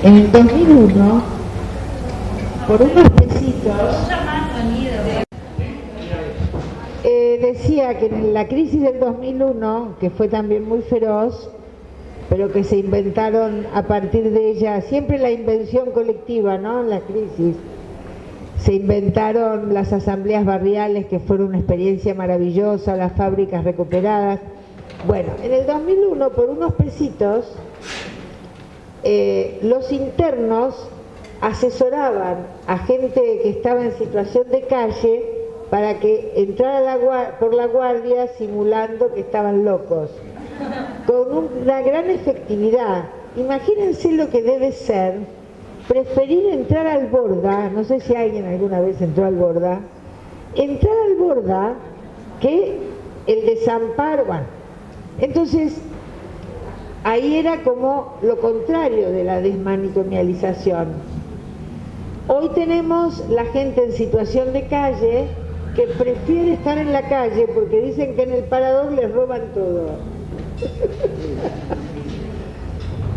Speaker 3: en el 2001, por unos pesitos, decía que en la crisis del 2001, que fue también muy feroz, pero que se inventaron a partir de ella, siempre la invención colectiva, ¿no? En la crisis. Se inventaron las asambleas barriales, que fueron una experiencia maravillosa, las fábricas recuperadas. Bueno, en el 2001, por unos pesitos, los internos asesoraban a gente que estaba en situación de calle para que entrara por la guardia simulando que estaban locos, con una gran efectividad. Imagínense lo que debe ser preferir entrar al Borda, no sé si alguien alguna vez entró al Borda, entrar al Borda que el desamparo. Bueno, entonces ahí era como lo contrario de la desmanicomialización. Hoy tenemos la gente en situación de calle que prefiere estar en la calle porque dicen que en el parador les roban todo.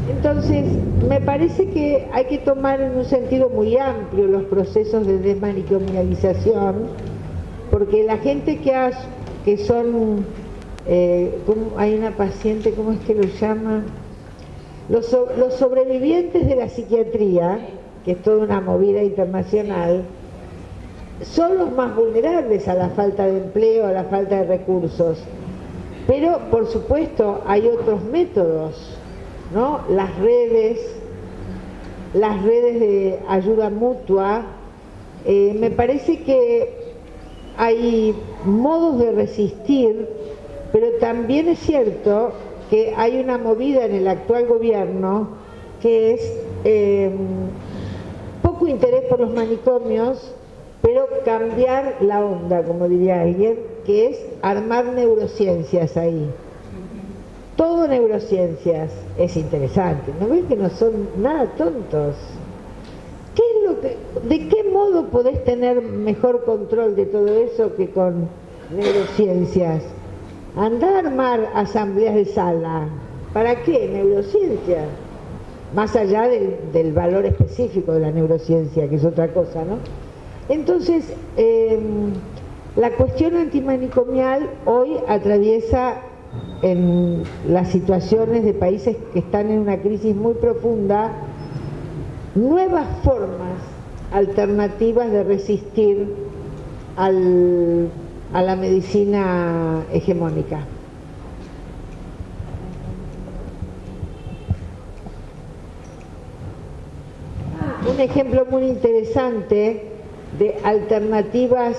Speaker 3: Entonces, me parece que hay que tomar en un sentido muy amplio los procesos de desmanicomialización, porque la gente que son, hay una paciente, ¿cómo es que lo llama? Los sobrevivientes de la psiquiatría, que es toda una movida internacional, son los más vulnerables a la falta de empleo, a la falta de recursos. Pero, por supuesto, hay otros métodos, ¿no? Las redes de ayuda mutua, me parece que hay modos de resistir, pero también es cierto que hay una movida en el actual gobierno que es poco interés por los manicomios, pero cambiar la onda, como diría alguien, que es armar neurociencias ahí. Todo neurociencias es interesante, ¿no ven que no son nada tontos? ¿De qué modo podés tener mejor control de todo eso que con neurociencias? Andá a armar asambleas de sala. ¿Para qué? Neurociencia. Más allá del valor específico de la neurociencia, que es otra cosa, ¿no? Entonces, la cuestión antimanicomial hoy atraviesa en las situaciones de países que están en una crisis muy profunda nuevas formas alternativas de resistir a la medicina hegemónica. Un ejemplo muy interesante de alternativas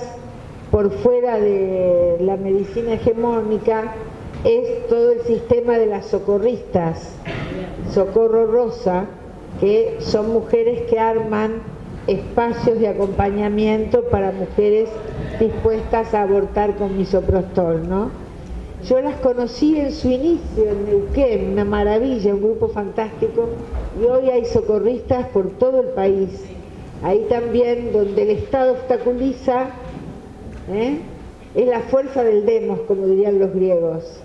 Speaker 3: por fuera de la medicina hegemónica es todo el sistema de las socorristas, Socorro Rosa, que son mujeres que arman espacios de acompañamiento para mujeres dispuestas a abortar con misoprostol, ¿no? Yo las conocí en su inicio en Neuquén, una maravilla, un grupo fantástico, y hoy hay socorristas por todo el país. Ahí también donde el Estado obstaculiza, es la fuerza del demos, como dirían los griegos.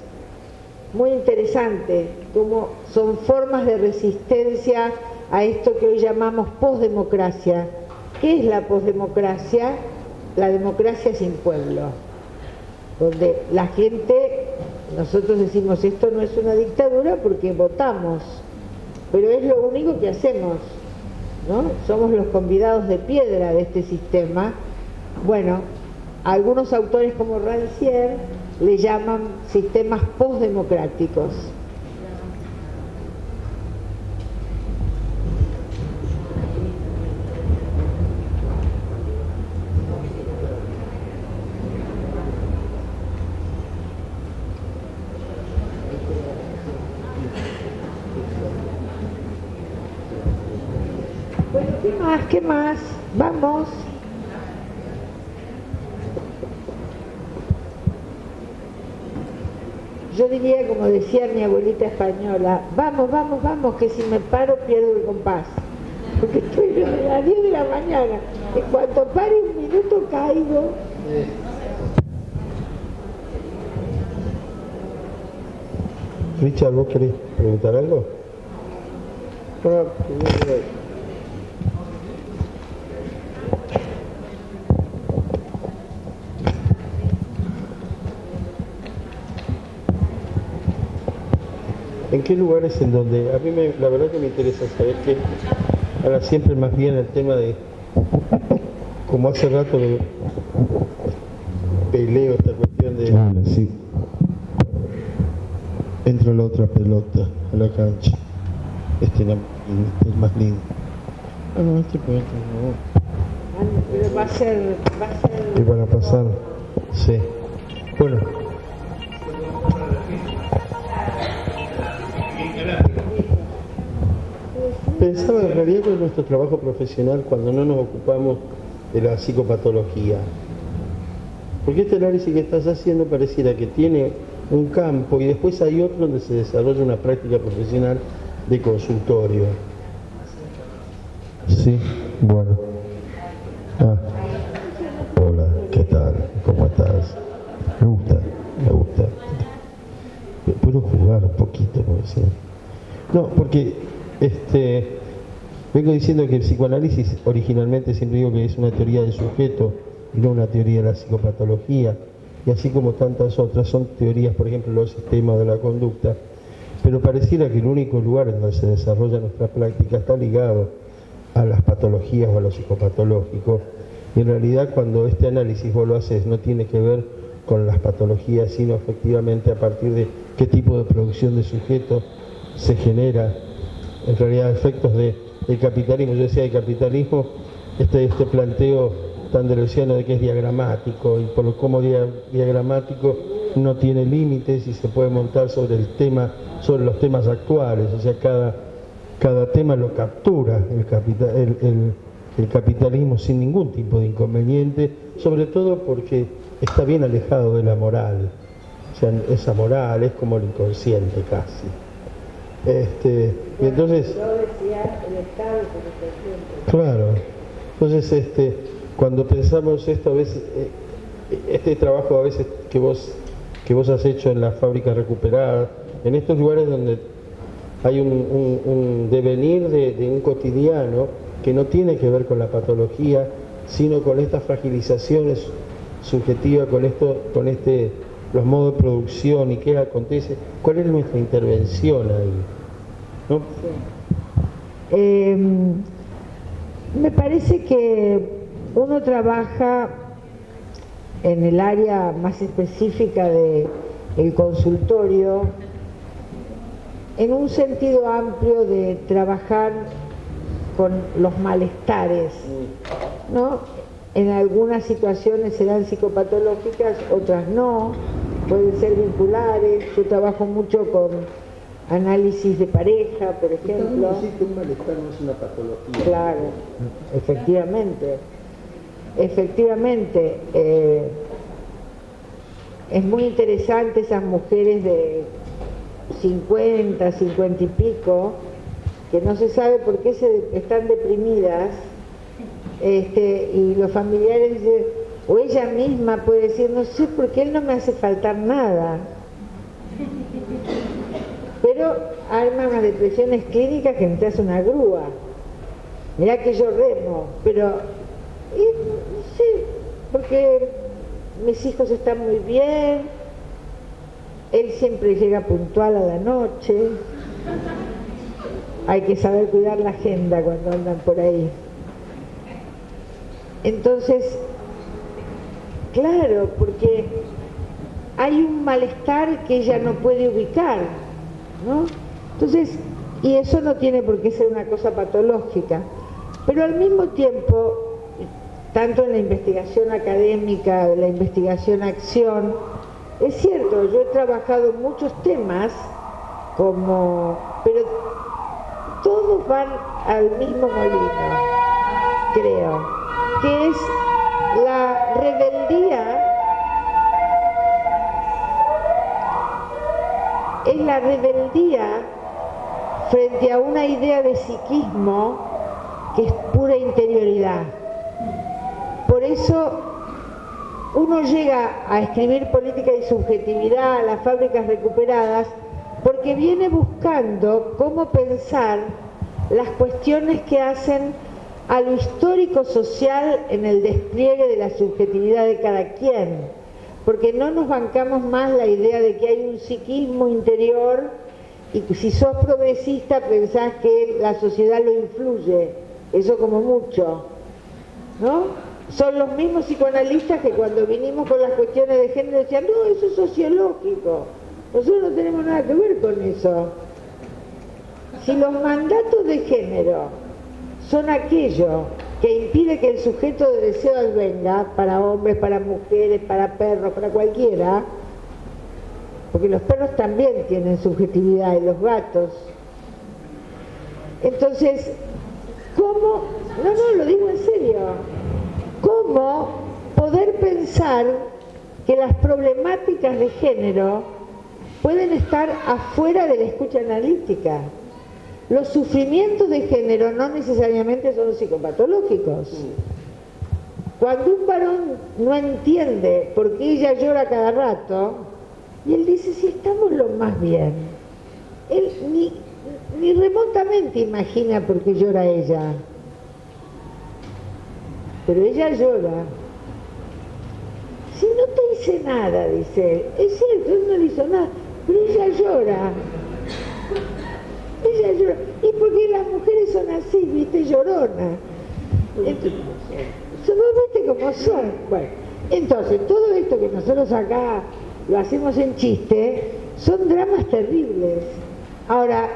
Speaker 3: Muy interesante, como son formas de resistencia a esto que hoy llamamos posdemocracia. ¿Qué es la posdemocracia? La democracia sin pueblo, donde la gente, nosotros decimos esto no es una dictadura porque votamos, pero es lo único que hacemos, ¿no? Somos los convidados de piedra de este sistema. Bueno, algunos autores como Rancière le llaman sistemas postdemocráticos. Bueno, ¿qué más? ¿Qué más? Vamos. Yo diría, como decía mi abuelita española, vamos, vamos, vamos, que si me paro pierdo el compás. Porque estoy a las 10 de la mañana. En cuanto pare un minuto caigo.
Speaker 2: Richard, ¿vos querés preguntar algo? ¿En qué lugares en donde, la verdad que me interesa saber que ahora siempre más bien el tema de, como hace rato peleo esta cuestión de,
Speaker 5: sí.
Speaker 2: entra la otra pelota a la cancha, este es más lindo. Ah, no, este puede entrar, no.
Speaker 3: Pero va a ser...
Speaker 2: ¿Y van a pasar? Sí. Bueno. Pensaba en realidad con nuestro trabajo profesional cuando no nos ocupamos de la psicopatología. Porque este análisis que estás haciendo pareciera que tiene un campo y después hay otro donde se desarrolla una práctica profesional de consultorio. Sí, bueno. Hola, ¿qué tal? ¿Cómo estás? Me gusta. ¿Puedo jugar un poquito? No, porque vengo diciendo que el psicoanálisis originalmente siempre digo que es una teoría del sujeto y no una teoría de la psicopatología, y así como tantas otras son teorías, por ejemplo, los sistemas de la conducta, pero pareciera que el único lugar en donde se desarrolla nuestra práctica está ligado a las patologías o a lo psicopatológico, y en realidad cuando este análisis vos lo haces no tiene que ver con las patologías, sino efectivamente a partir de qué tipo de producción de sujeto se genera, en realidad efectos del capitalismo. Yo decía el capitalismo, este planteo tan deleuziano de que es diagramático, y por lo como diagramático no tiene límites y se puede montar sobre el tema, sobre los temas actuales, o sea, cada tema lo captura el capitalismo sin ningún tipo de inconveniente, sobre todo porque está bien alejado de la moral, o sea, esa moral es como el inconsciente casi. Y entonces, claro, entonces cuando pensamos esto a veces, este trabajo a veces que vos has hecho en la fábrica recuperada, en estos lugares donde hay un devenir de un cotidiano que no tiene que ver con la patología, sino con estas fragilizaciones subjetivas, con los modos de producción y qué acontece, ¿cuál es nuestra intervención ahí? ¿No?
Speaker 3: Sí. Me parece que uno trabaja en el área más específica del consultorio en un sentido amplio de trabajar con los malestares, ¿no? En algunas situaciones serán psicopatológicas, otras no, pueden ser vinculares. Yo trabajo mucho con análisis de pareja, por ejemplo.
Speaker 2: Decir que un malestar no es una patología.
Speaker 3: Claro, efectivamente. Efectivamente. Es muy interesante esas mujeres de 50, 50 y pico, que no se sabe por qué están deprimidas, y los familiares dicen, o ella misma puede decir, no sé por qué él no me hace faltar nada. Pero arma unas depresiones clínicas que necesitas una grúa. Mirá que yo remo, pero no sé, porque mis hijos están muy bien, él siempre llega puntual a la noche, hay que saber cuidar la agenda cuando andan por ahí. Entonces, claro, porque hay un malestar que ella no puede ubicar, ¿no? Entonces, y eso no tiene por qué ser una cosa patológica, pero al mismo tiempo, tanto en la investigación académica, la investigación acción, es cierto, yo he trabajado muchos temas, pero todos van al mismo molino, creo, que es la rebeldía frente a una idea de psiquismo que es pura interioridad. Por eso uno llega a escribir política y subjetividad, a las fábricas recuperadas, porque viene buscando cómo pensar las cuestiones que hacen a lo histórico social en el despliegue de la subjetividad de cada quien, porque no nos bancamos más la idea de que hay un psiquismo interior y si sos progresista pensás que la sociedad lo influye, eso como mucho, ¿no? Son los mismos psicoanalistas que cuando vinimos con las cuestiones de género decían, no, eso es sociológico, nosotros no tenemos nada que ver con eso. Si los mandatos de género son aquello que impide que el sujeto de deseo advenga, para hombres, para mujeres, para perros, para cualquiera, porque los perros también tienen subjetividad y los gatos. Entonces, ¿cómo? No, lo digo en serio. ¿Cómo poder pensar que las problemáticas de género pueden estar afuera de la escucha analítica? Los sufrimientos de género no necesariamente son psicopatológicos. Cuando un varón no entiende por qué ella llora cada rato, y él dice, si estamos lo más bien, él ni remotamente imagina por qué llora ella. Pero ella llora. Si no te hice nada, dice él. Es cierto, él no le hizo nada, pero ella llora. Ella llora. Y porque las mujeres son así, viste, lloronas. Entonces, vos viste cómo son. Bueno, entonces, todo esto que nosotros acá lo hacemos en chiste, son dramas terribles. Ahora,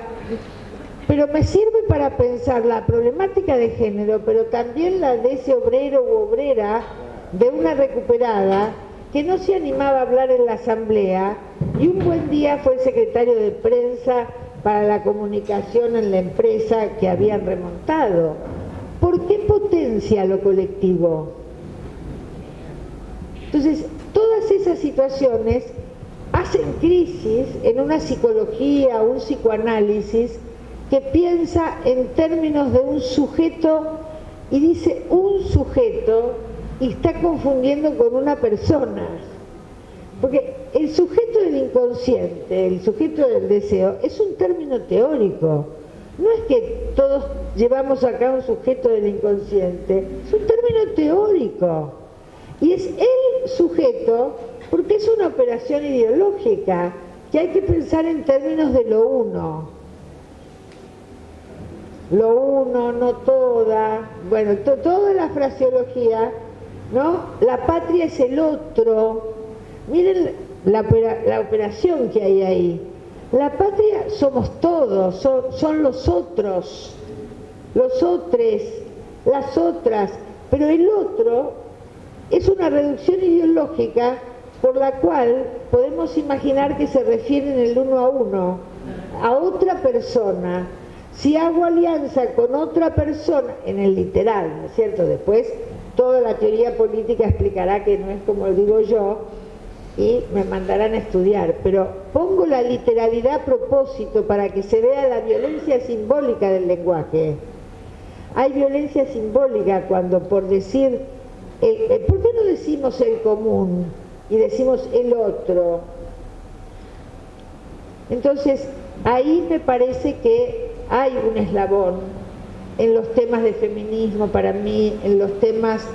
Speaker 3: pero me sirve para pensar la problemática de género, pero también la de ese obrero u obrera de una recuperada que no se animaba a hablar en la asamblea y un buen día fue el secretario de prensa para la comunicación en la empresa que habían remontado. ¿Por qué potencia lo colectivo? Entonces, todas esas situaciones hacen crisis en una psicología, un psicoanálisis que piensa en términos de un sujeto y dice un sujeto y está confundiendo con una persona. Porque el sujeto del inconsciente, el sujeto del deseo, es un término teórico. No es que todos llevamos acá un sujeto del inconsciente, es un término teórico. Y es el sujeto porque es una operación ideológica que hay que pensar en términos de lo uno. Lo uno, no toda, bueno, toda la fraseología, ¿no? La patria es el otro. Miren la operación que hay ahí. La patria somos todos, son los otros, los otros, las otras, pero el otro es una reducción ideológica por la cual podemos imaginar que se refieren el uno a uno, a otra persona. Si hago alianza con otra persona, en el literal, ¿no es cierto? Después toda la teoría política explicará que no es como lo digo yo y me mandarán a estudiar, pero pongo la literalidad a propósito para que se vea la violencia simbólica del lenguaje. Hay violencia simbólica cuando por decir, ¿por qué no decimos el común y decimos el otro? Entonces, ahí me parece que hay un eslabón en los temas de feminismo para mí, en los temas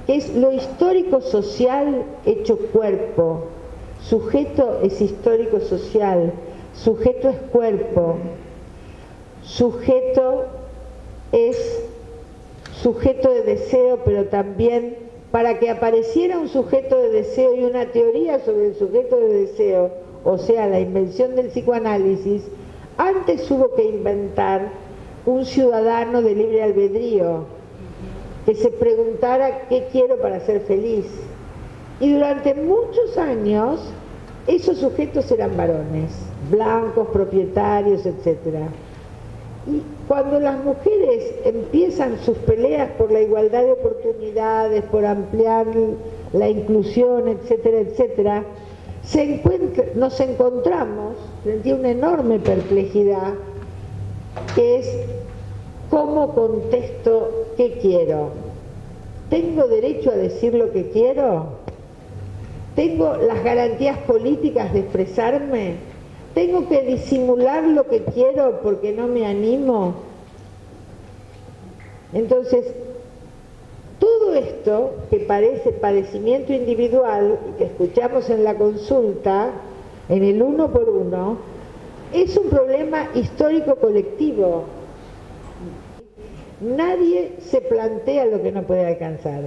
Speaker 3: que es lo histórico-social hecho cuerpo. Sujeto es histórico-social, sujeto es cuerpo, sujeto es sujeto de deseo, pero también para que apareciera un sujeto de deseo y una teoría sobre el sujeto de deseo, o sea, la invención del psicoanálisis, antes hubo que inventar un ciudadano de libre albedrío que se preguntara qué quiero para ser feliz. Y durante muchos años esos sujetos eran varones, blancos, propietarios, etc. Y cuando las mujeres empiezan sus peleas por la igualdad de oportunidades, por ampliar la inclusión, etcétera, etcétera, nos encontramos frente a una enorme perplejidad que es ¿cómo contesto qué quiero? ¿Tengo derecho a decir lo que quiero? ¿Tengo las garantías políticas de expresarme? ¿Tengo que disimular lo que quiero porque no me animo? Entonces, todo esto que parece padecimiento individual, que escuchamos en la consulta, en el uno por uno, es un problema histórico colectivo. Nadie se plantea lo que no puede alcanzar.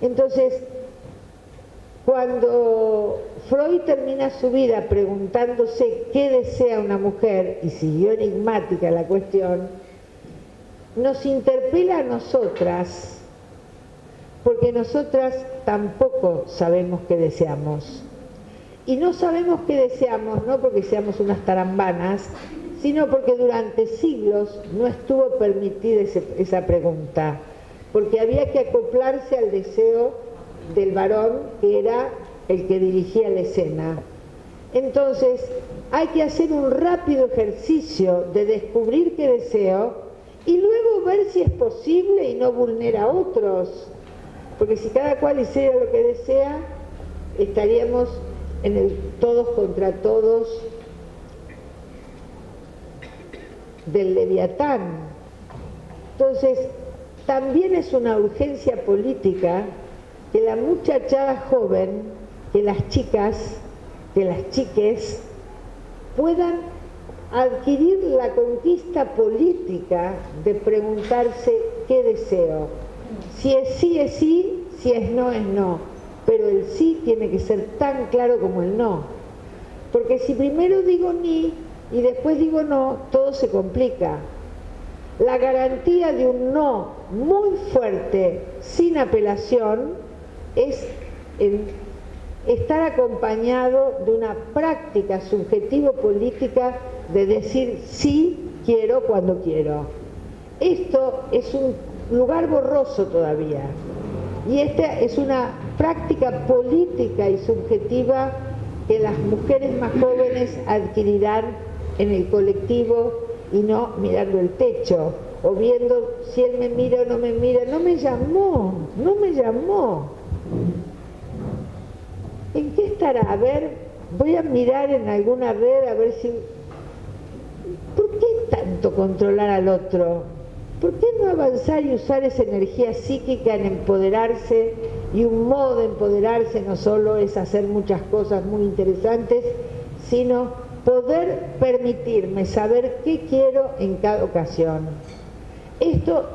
Speaker 3: Entonces, cuando Freud termina su vida preguntándose qué desea una mujer, y siguió enigmática la cuestión, nos interpela a nosotras, porque nosotras tampoco sabemos qué deseamos. Y no sabemos qué deseamos, no porque seamos unas tarambanas, sino porque durante siglos no estuvo permitida esa pregunta, porque había que acoplarse al deseo del varón, que era el que dirigía la escena. Entonces, hay que hacer un rápido ejercicio de descubrir qué deseo y luego ver si es posible y no vulnera a otros, porque si cada cual hiciera lo que desea, estaríamos en el todos contra todos del Leviatán. Entonces, también es una urgencia política que la muchachada joven, que las chicas, que las chiques puedan adquirir la conquista política de preguntarse qué deseo. Si es sí, es sí, si es no, es no. Pero el sí tiene que ser tan claro como el no. Porque si primero digo ni y después digo no, todo se complica. La garantía de un no muy fuerte, sin apelación, es estar acompañado de una práctica subjetivo-política de decir sí quiero cuando quiero. Esto es un lugar borroso todavía, y esta es una práctica política y subjetiva que las mujeres más jóvenes adquirirán en el colectivo y no mirando el techo o viendo si él me mira o no me mira. No me llamó. ¿En qué estará? A ver, voy a mirar en alguna red a ver si... ¿Por qué tanto controlar al otro? ¿Por qué no avanzar y usar esa energía psíquica en empoderarse? Y un modo de empoderarse no solo es hacer muchas cosas muy interesantes, sino poder permitirme saber qué quiero en cada ocasión. Esto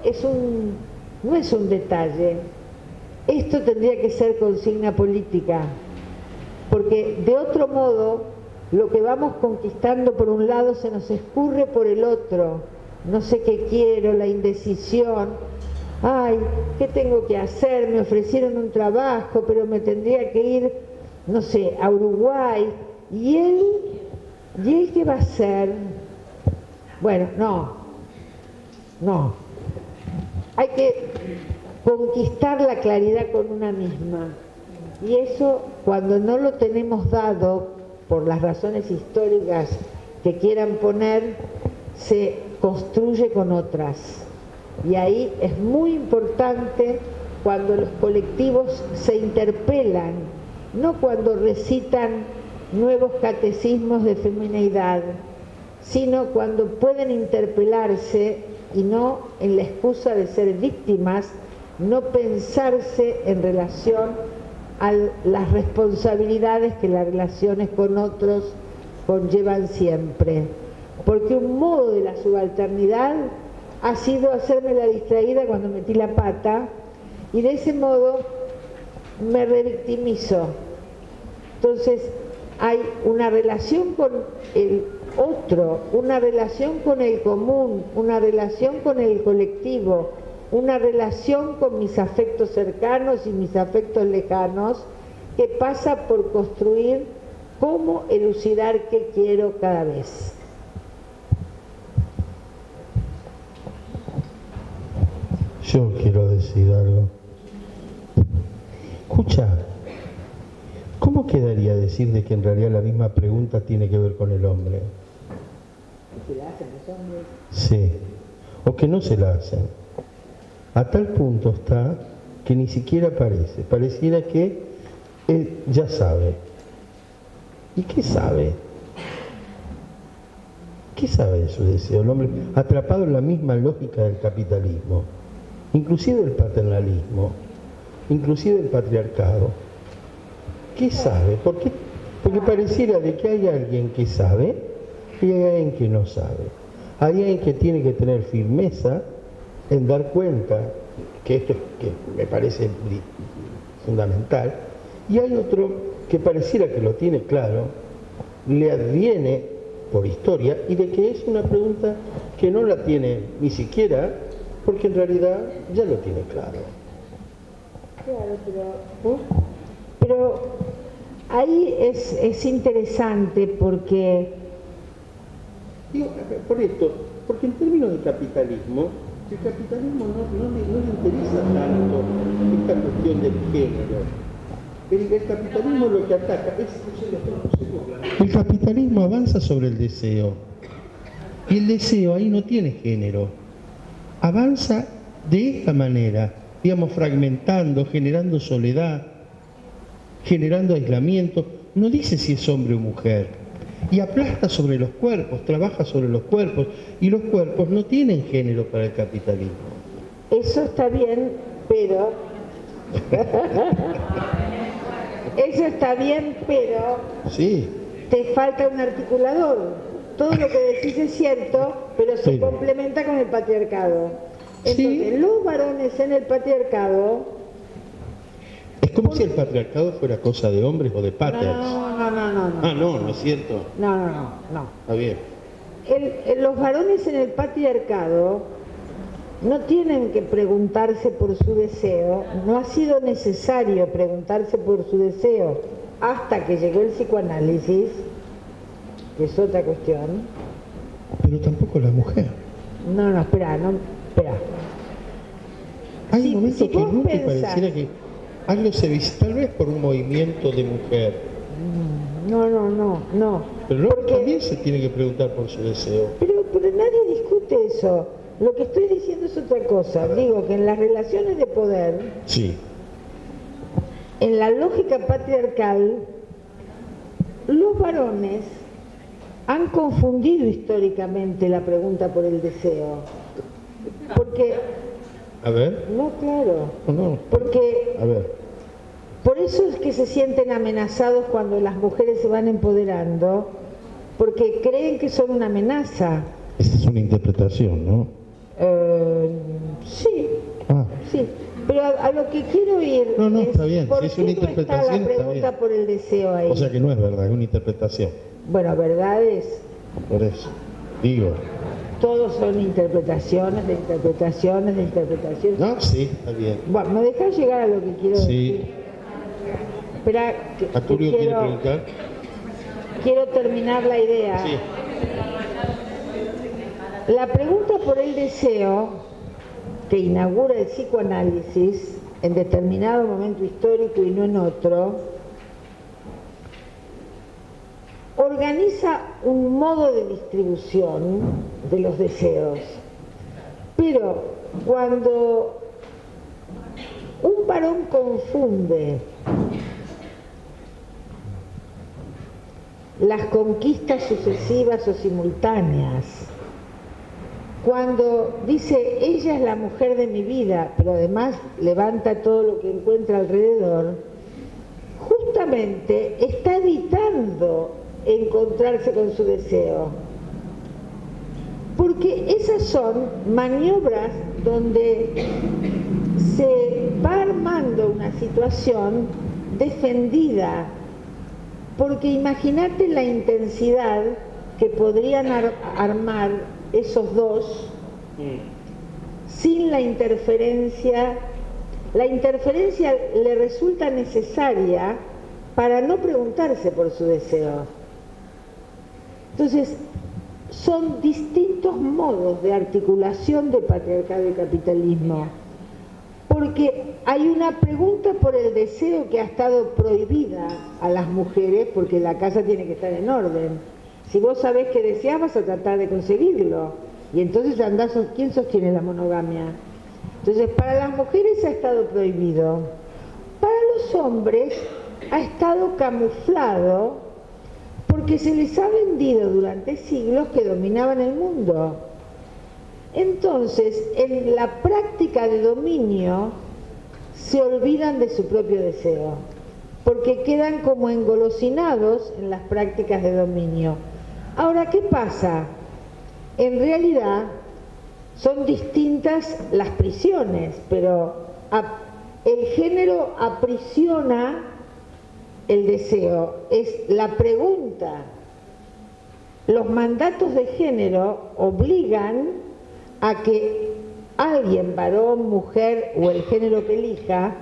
Speaker 3: no es un detalle, esto tendría que ser consigna política, porque de otro modo lo que vamos conquistando por un lado se nos escurre por el otro. No sé qué quiero, la indecisión. Ay, ¿qué tengo que hacer? Me ofrecieron un trabajo, pero me tendría que ir, no sé, a Uruguay. ¿Y él qué va a hacer? Bueno, no. Hay que conquistar la claridad con una misma. Y eso, cuando no lo tenemos dado, por las razones históricas que quieran poner, se construye con otras. Y ahí es muy importante cuando los colectivos se interpelan, no cuando recitan nuevos catecismos de femineidad, sino cuando pueden interpelarse y no en la excusa de ser víctimas, no pensarse en relación a las responsabilidades que las relaciones con otros conllevan siempre. Porque un modo de la subalternidad ha sido hacerme la distraída cuando metí la pata, y de ese modo me revictimizo. Entonces hay una relación con el otro, una relación con el común, una relación con el colectivo, una relación con mis afectos cercanos y mis afectos lejanos, que pasa por construir cómo elucidar qué quiero cada vez.
Speaker 2: Yo quiero decir algo. Escucha, ¿cómo quedaría decir de que en realidad la misma pregunta tiene que ver con el hombre?
Speaker 3: ¿Se la hacen los hombres?
Speaker 2: Sí, o que no se la hacen. A tal punto está que ni siquiera parece. Pareciera que él ya sabe. ¿Y qué sabe? ¿Qué sabe de su deseo? El hombre atrapado en la misma lógica del capitalismo, inclusive del paternalismo, inclusive del patriarcado. ¿Qué sabe? Porque pareciera de que hay alguien que sabe y hay alguien que no sabe. Hay alguien que tiene que tener firmeza en dar cuenta que esto es que me parece fundamental, y hay otro que pareciera que lo tiene claro, le adviene por historia, y de que es una pregunta que no la tiene ni siquiera, porque en realidad ya lo tiene claro.
Speaker 3: Claro, pero ahí es interesante porque...
Speaker 2: Digo, por esto, porque en términos de capitalismo, el capitalismo no le interesa tanto esta cuestión del género. El capitalismo lo que ataca es... El capitalismo avanza sobre el deseo. Y el deseo ahí no tiene género. Avanza de esta manera, digamos, fragmentando, generando soledad, generando aislamiento. No dice si es hombre o mujer. Y aplasta sobre los cuerpos, trabaja sobre los cuerpos. Y los cuerpos no tienen género para el capitalismo.
Speaker 3: Eso está bien, pero... Eso está bien, pero...
Speaker 2: Sí.
Speaker 3: Te falta un articulador. Todo lo que decís es cierto, pero se complementa con el patriarcado. Entonces, los varones en el patriarcado...
Speaker 2: Es como si el patriarcado fuera cosa de hombres o de paters.
Speaker 3: No.
Speaker 2: Ah, no es cierto.
Speaker 3: No.
Speaker 2: Está bien.
Speaker 3: Los varones en el patriarcado no tienen que preguntarse por su deseo, no ha sido necesario preguntarse por su deseo, hasta que llegó el psicoanálisis, que es otra cuestión.
Speaker 2: Pero tampoco la mujer.
Speaker 3: No, espera.
Speaker 2: Hay
Speaker 3: Si-
Speaker 2: momentos
Speaker 3: si
Speaker 2: que
Speaker 3: vos
Speaker 2: nunca
Speaker 3: pensás-
Speaker 2: pareciera que algo se viste, tal vez por un movimiento de mujer.
Speaker 3: No.
Speaker 2: Pero no,
Speaker 3: Porque-
Speaker 2: también se tiene que preguntar por su deseo.
Speaker 3: Pero nadie discute eso. Lo que estoy diciendo es otra cosa. Digo que en las relaciones de poder,
Speaker 2: Sí.
Speaker 3: en la lógica patriarcal, los varones han confundido históricamente la pregunta por el deseo. Porque,
Speaker 2: A ver.
Speaker 3: no, claro,
Speaker 2: No.
Speaker 3: porque
Speaker 2: A ver.
Speaker 3: por eso es que se sienten amenazados cuando las mujeres se van empoderando, porque creen que son una amenaza.
Speaker 2: Esa es una interpretación, ¿no?
Speaker 3: Sí,
Speaker 2: Ah.
Speaker 3: sí. Pero a lo que quiero ir
Speaker 2: No,
Speaker 3: es
Speaker 2: está bien.
Speaker 3: ¿por
Speaker 2: Si es
Speaker 3: qué
Speaker 2: una
Speaker 3: no está
Speaker 2: interpretación,
Speaker 3: la
Speaker 2: está
Speaker 3: pregunta
Speaker 2: bien.
Speaker 3: por el deseo ahí?
Speaker 2: O sea que no es verdad, es una interpretación.
Speaker 3: Bueno, verdades,
Speaker 2: Por eso. Digo.
Speaker 3: todos son interpretaciones de interpretaciones de interpretaciones.
Speaker 2: No, sí, está bien.
Speaker 3: Bueno, ¿me dejás llegar a lo que quiero
Speaker 2: Sí.
Speaker 3: decir? Espera, que
Speaker 2: Arturo quiere
Speaker 3: quiero,
Speaker 2: preguntar.
Speaker 3: quiero terminar la idea.
Speaker 2: Sí.
Speaker 3: La pregunta por el deseo que inaugura el psicoanálisis en determinado momento histórico y no en otro, organiza un modo de distribución de los deseos. Pero cuando un varón confunde las conquistas sucesivas o simultáneas, cuando dice ella es la mujer de mi vida, pero además levanta todo lo que encuentra alrededor, justamente está evitando encontrarse con su deseo. Porque esas son maniobras donde se va armando una situación defendida. Porque imagínate la intensidad que podrían armar esos dos sin la interferencia. La interferencia le resulta necesaria para no preguntarse por su deseo. Entonces, son distintos modos de articulación de patriarcado y capitalismo. Porque hay una pregunta por el deseo que ha estado prohibida a las mujeres porque la casa tiene que estar en orden. Si vos sabés que deseas, vas a tratar de conseguirlo. Y entonces andás, ¿quién sostiene la monogamia? Entonces, para las mujeres ha estado prohibido. Para los hombres ha estado camuflado porque se les ha vendido durante siglos que dominaban el mundo. Entonces, en la práctica de dominio, se olvidan de su propio deseo, porque quedan como engolosinados en las prácticas de dominio. Ahora, ¿qué pasa? En realidad, son distintas las prisiones, pero el género aprisiona el deseo, es la pregunta. Los mandatos de género obligan a que alguien, varón, mujer o el género que elija,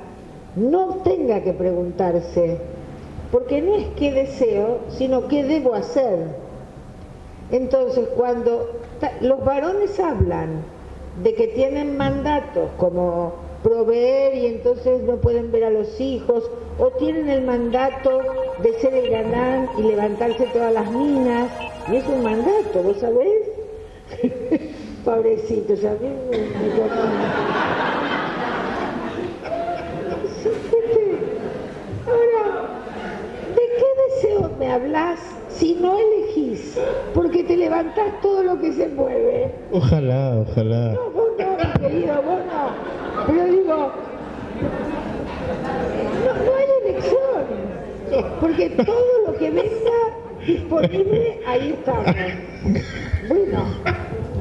Speaker 3: no tenga que preguntarse, porque no es qué deseo, sino qué debo hacer. Entonces, cuando los varones hablan de que tienen mandatos como proveer y entonces no pueden ver a los hijos, o tienen el mandato de ser el galán y levantarse todas las minas, y es un mandato, ¿vos sabés? Pobrecitos, a mí me Ahora, ¿de qué deseo me hablas si no elegís? Porque te levantás todo lo que se mueve.
Speaker 2: Ojalá.
Speaker 3: No, vos no, mi querido, vos no. Pero digo, no hay elección. Porque todo lo que venga disponible, ahí estamos. Bueno,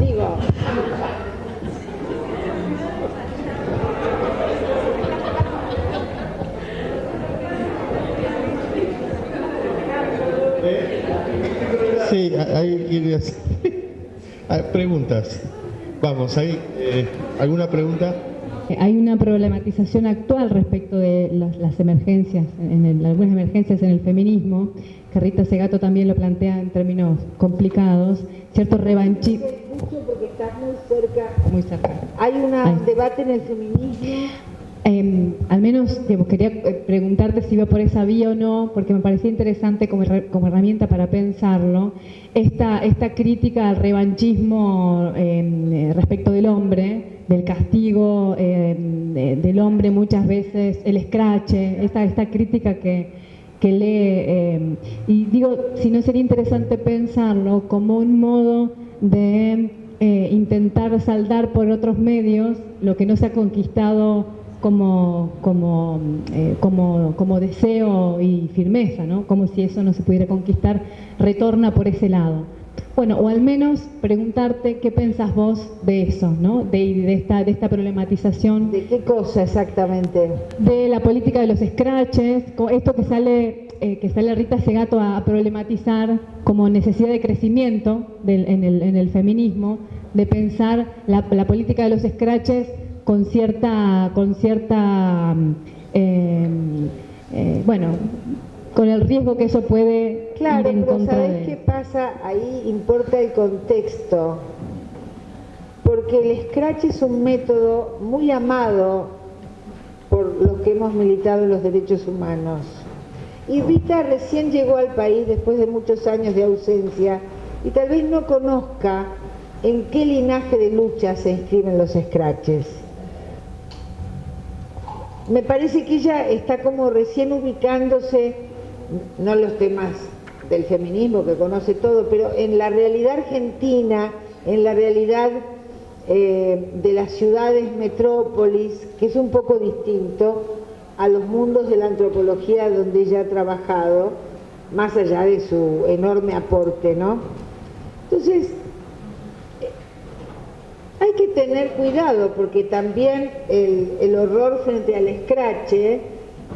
Speaker 3: digo.
Speaker 2: Sí, hay que hacer. Preguntas. Vamos, ¿hay alguna pregunta?
Speaker 7: Hay una problematización actual respecto de las emergencias, algunas emergencias en el feminismo, que Rita Segato también lo plantea en términos complicados, cierto revanchismo.
Speaker 3: Mucho porque está muy cerca.
Speaker 7: Muy cerca.
Speaker 3: Hay un debate en el feminismo.
Speaker 7: Al menos quería preguntarte si iba por esa vía o no, porque me parecía interesante como herramienta para pensarlo, esta crítica al revanchismo respecto del hombre, del castigo del hombre muchas veces, el escrache, esta crítica que lee, y digo, si no sería interesante pensarlo como un modo de intentar saldar por otros medios lo que no se ha conquistado como deseo y firmeza, ¿no? Como si eso no se pudiera conquistar, retorna por ese lado. Bueno, o al menos preguntarte qué pensás vos de eso, ¿no? De esta problematización.
Speaker 3: ¿De qué cosa exactamente?
Speaker 7: De la política de los scratches, esto que sale Rita Segato a problematizar como necesidad de crecimiento en el feminismo, de pensar la política de los scratches con cierta bueno, con el riesgo que eso puede
Speaker 3: claro,
Speaker 7: ir en
Speaker 3: pero
Speaker 7: contra
Speaker 3: ¿sabés qué pasa? Ahí importa el contexto, porque el scratch es un método muy amado por los que hemos militado en los derechos humanos. Y Rita recién llegó al país después de muchos años de ausencia y tal vez no conozca en qué linaje de lucha se inscriben los scratches. Me parece que ella está como recién ubicándose, no en los temas del feminismo que conoce todo, pero en la realidad argentina, en la realidad de las ciudades metrópolis, que es un poco distinto a los mundos de la antropología donde ella ha trabajado, más allá de su enorme aporte, ¿no? Entonces, hay que tener cuidado porque también el horror frente al escrache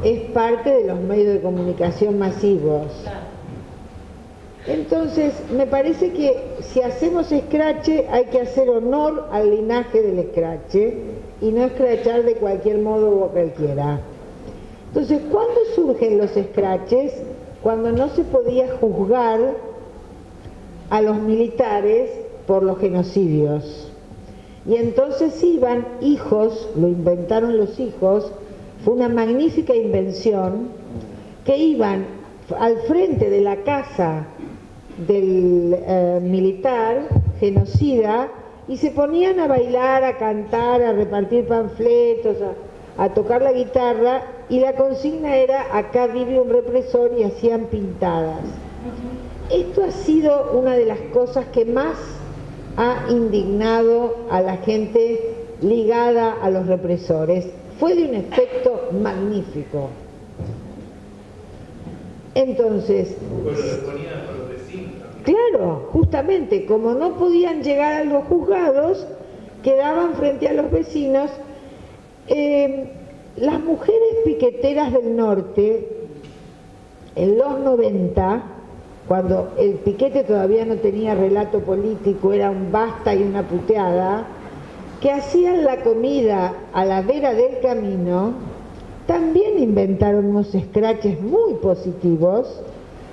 Speaker 3: es parte de los medios de comunicación masivos. Entonces, me parece que si hacemos escrache hay que hacer honor al linaje del escrache y no escrachar de cualquier modo o cualquiera. Entonces, ¿cuándo surgen los escraches? Cuando no se podía juzgar a los militares por los genocidios. Y entonces iban hijos, lo inventaron los hijos, fue una magnífica invención, que iban al frente de la casa del militar genocida y se ponían a bailar, a cantar, a repartir panfletos, a tocar la guitarra, y la consigna era: acá vive un represor, y hacían pintadas. Esto ha sido una de las cosas que más ha indignado a la gente ligada a los represores. Fue de un efecto magnífico. Entonces, claro, justamente, como no podían llegar a los juzgados, quedaban frente a los vecinos. Las mujeres piqueteras del norte, en los 90, cuando el piquete todavía no tenía relato político, era un basta y una puteada, que hacían la comida a la vera del camino, también inventaron unos scratches muy positivos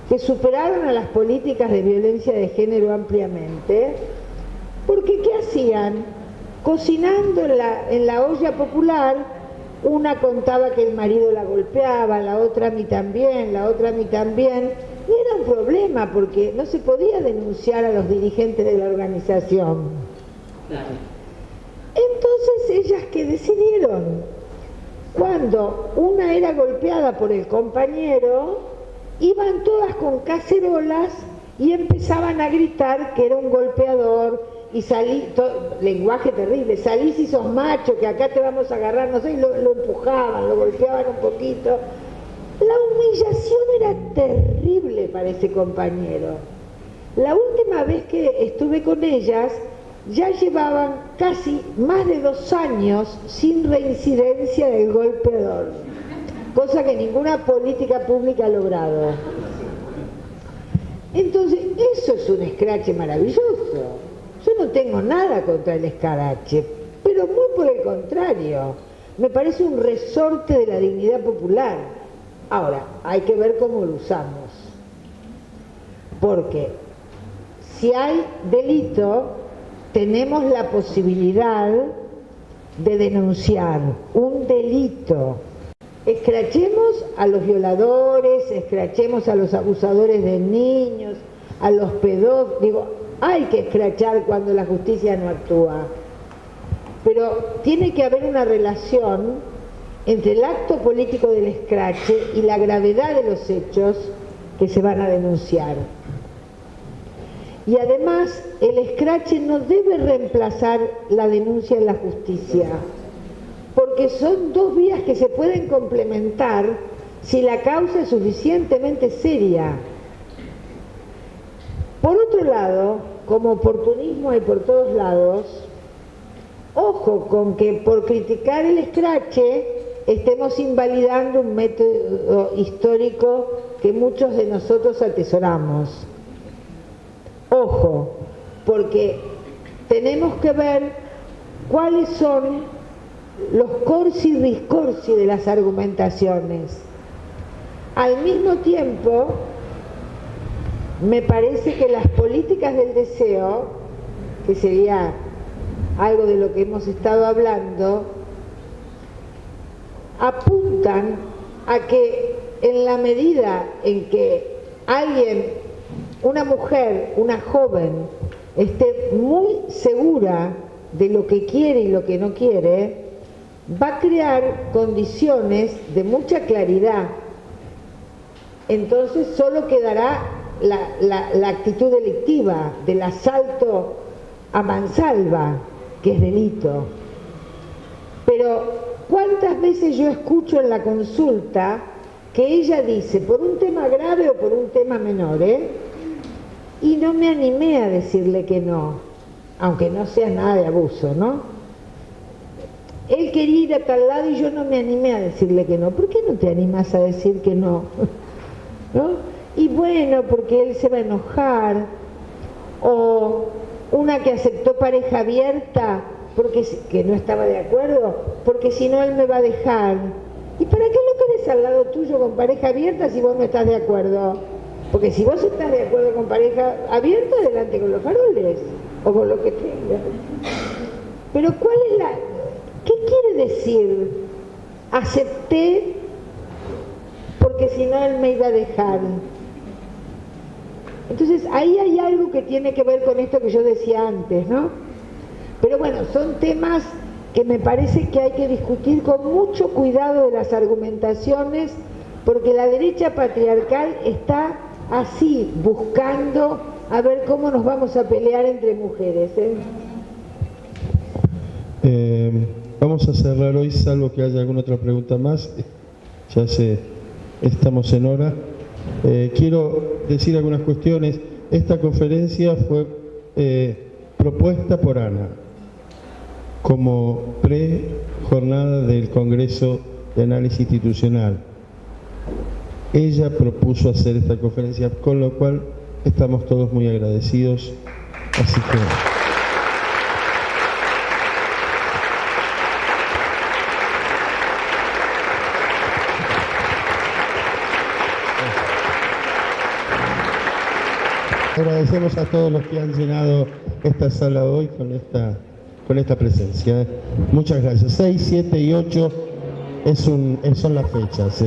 Speaker 3: que superaron a las políticas de violencia de género ampliamente, porque ¿qué hacían? Cocinando en la olla popular, una contaba que el marido la golpeaba, la otra a mí también, la otra a mí también, y era un problema porque no se podía denunciar a los dirigentes de la organización. Entonces, ellas que decidieron, cuando una era golpeada por el compañero, iban todas con cacerolas y empezaban a gritar que era un golpeador, y salí, lenguaje terrible, salí si sos macho, que acá te vamos a agarrar, no sé, y lo empujaban, lo golpeaban un poquito. La humillación era terrible para ese compañero. La última vez que estuve con ellas, ya llevaban casi más de 2 años sin reincidencia del golpeador, cosa que ninguna política pública ha logrado. Entonces, eso es un escrache maravilloso. Yo no tengo nada contra el escrache, pero muy por el contrario. me parece un resorte de la dignidad popular. Ahora, hay que ver cómo lo usamos, porque si hay delito, tenemos la posibilidad de denunciar un delito. Escrachemos a los violadores, escrachemos a los abusadores de niños, a los pedófilos, digo, hay que escrachar cuando la justicia no actúa, pero tiene que haber una relación entre el acto político del escrache y la gravedad de los hechos que se van a denunciar. Y además, el escrache no debe reemplazar la denuncia en la justicia, porque son dos vías que se pueden complementar si la causa es suficientemente seria. Por otro lado, como oportunismo hay por todos lados, ojo con que por criticar el escrache estemos invalidando un método histórico que muchos de nosotros atesoramos. Ojo, porque tenemos que ver cuáles son los corsi y riscorsi de las argumentaciones. Al mismo tiempo, me parece que las políticas del deseo, que sería algo de lo que hemos estado hablando, apuntan a que en la medida en que alguien, una mujer, una joven, esté muy segura de lo que quiere y lo que no quiere, va a crear condiciones de mucha claridad. Entonces solo quedará la actitud delictiva del asalto a mansalva, que es delito. Pero ¿cuántas veces yo escucho en la consulta que ella dice, por un tema grave o por un tema menor, y no me animé a decirle que no, aunque no sea nada de abuso, ¿no? Él quería ir a tal lado y yo no me animé a decirle que no. ¿Por qué no te animás a decir que no? ¿No? Y bueno, porque él se va a enojar. O una que aceptó pareja abierta porque que no estaba de acuerdo, porque si no él me va a dejar. ¿Y para qué lo querés al lado tuyo con pareja abierta si vos no estás de acuerdo? Porque si vos estás de acuerdo con pareja abierta, adelante con los faroles o con lo que tengas. Pero ¿cuál es la... ¿Qué quiere decir? Acepté porque si no él me iba a dejar. Entonces ahí hay algo que tiene que ver con esto que yo decía antes, ¿no? Pero bueno, son temas que me parece que hay que discutir con mucho cuidado de las argumentaciones, porque la derecha patriarcal está así, buscando a ver cómo nos vamos a pelear entre mujeres,
Speaker 2: Vamos a cerrar hoy, salvo que haya alguna otra pregunta más. Ya estamos en hora. Quiero decir algunas cuestiones. Esta conferencia fue propuesta por Ana como pre-jornada del Congreso de Análisis Institucional. Ella propuso hacer esta conferencia, con lo cual estamos todos muy agradecidos. Así que... agradecemos a todos los que han llenado esta sala hoy con esta presencia. Muchas gracias. 6, 7 y 8 son las fechas.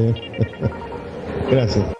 Speaker 2: Gracias.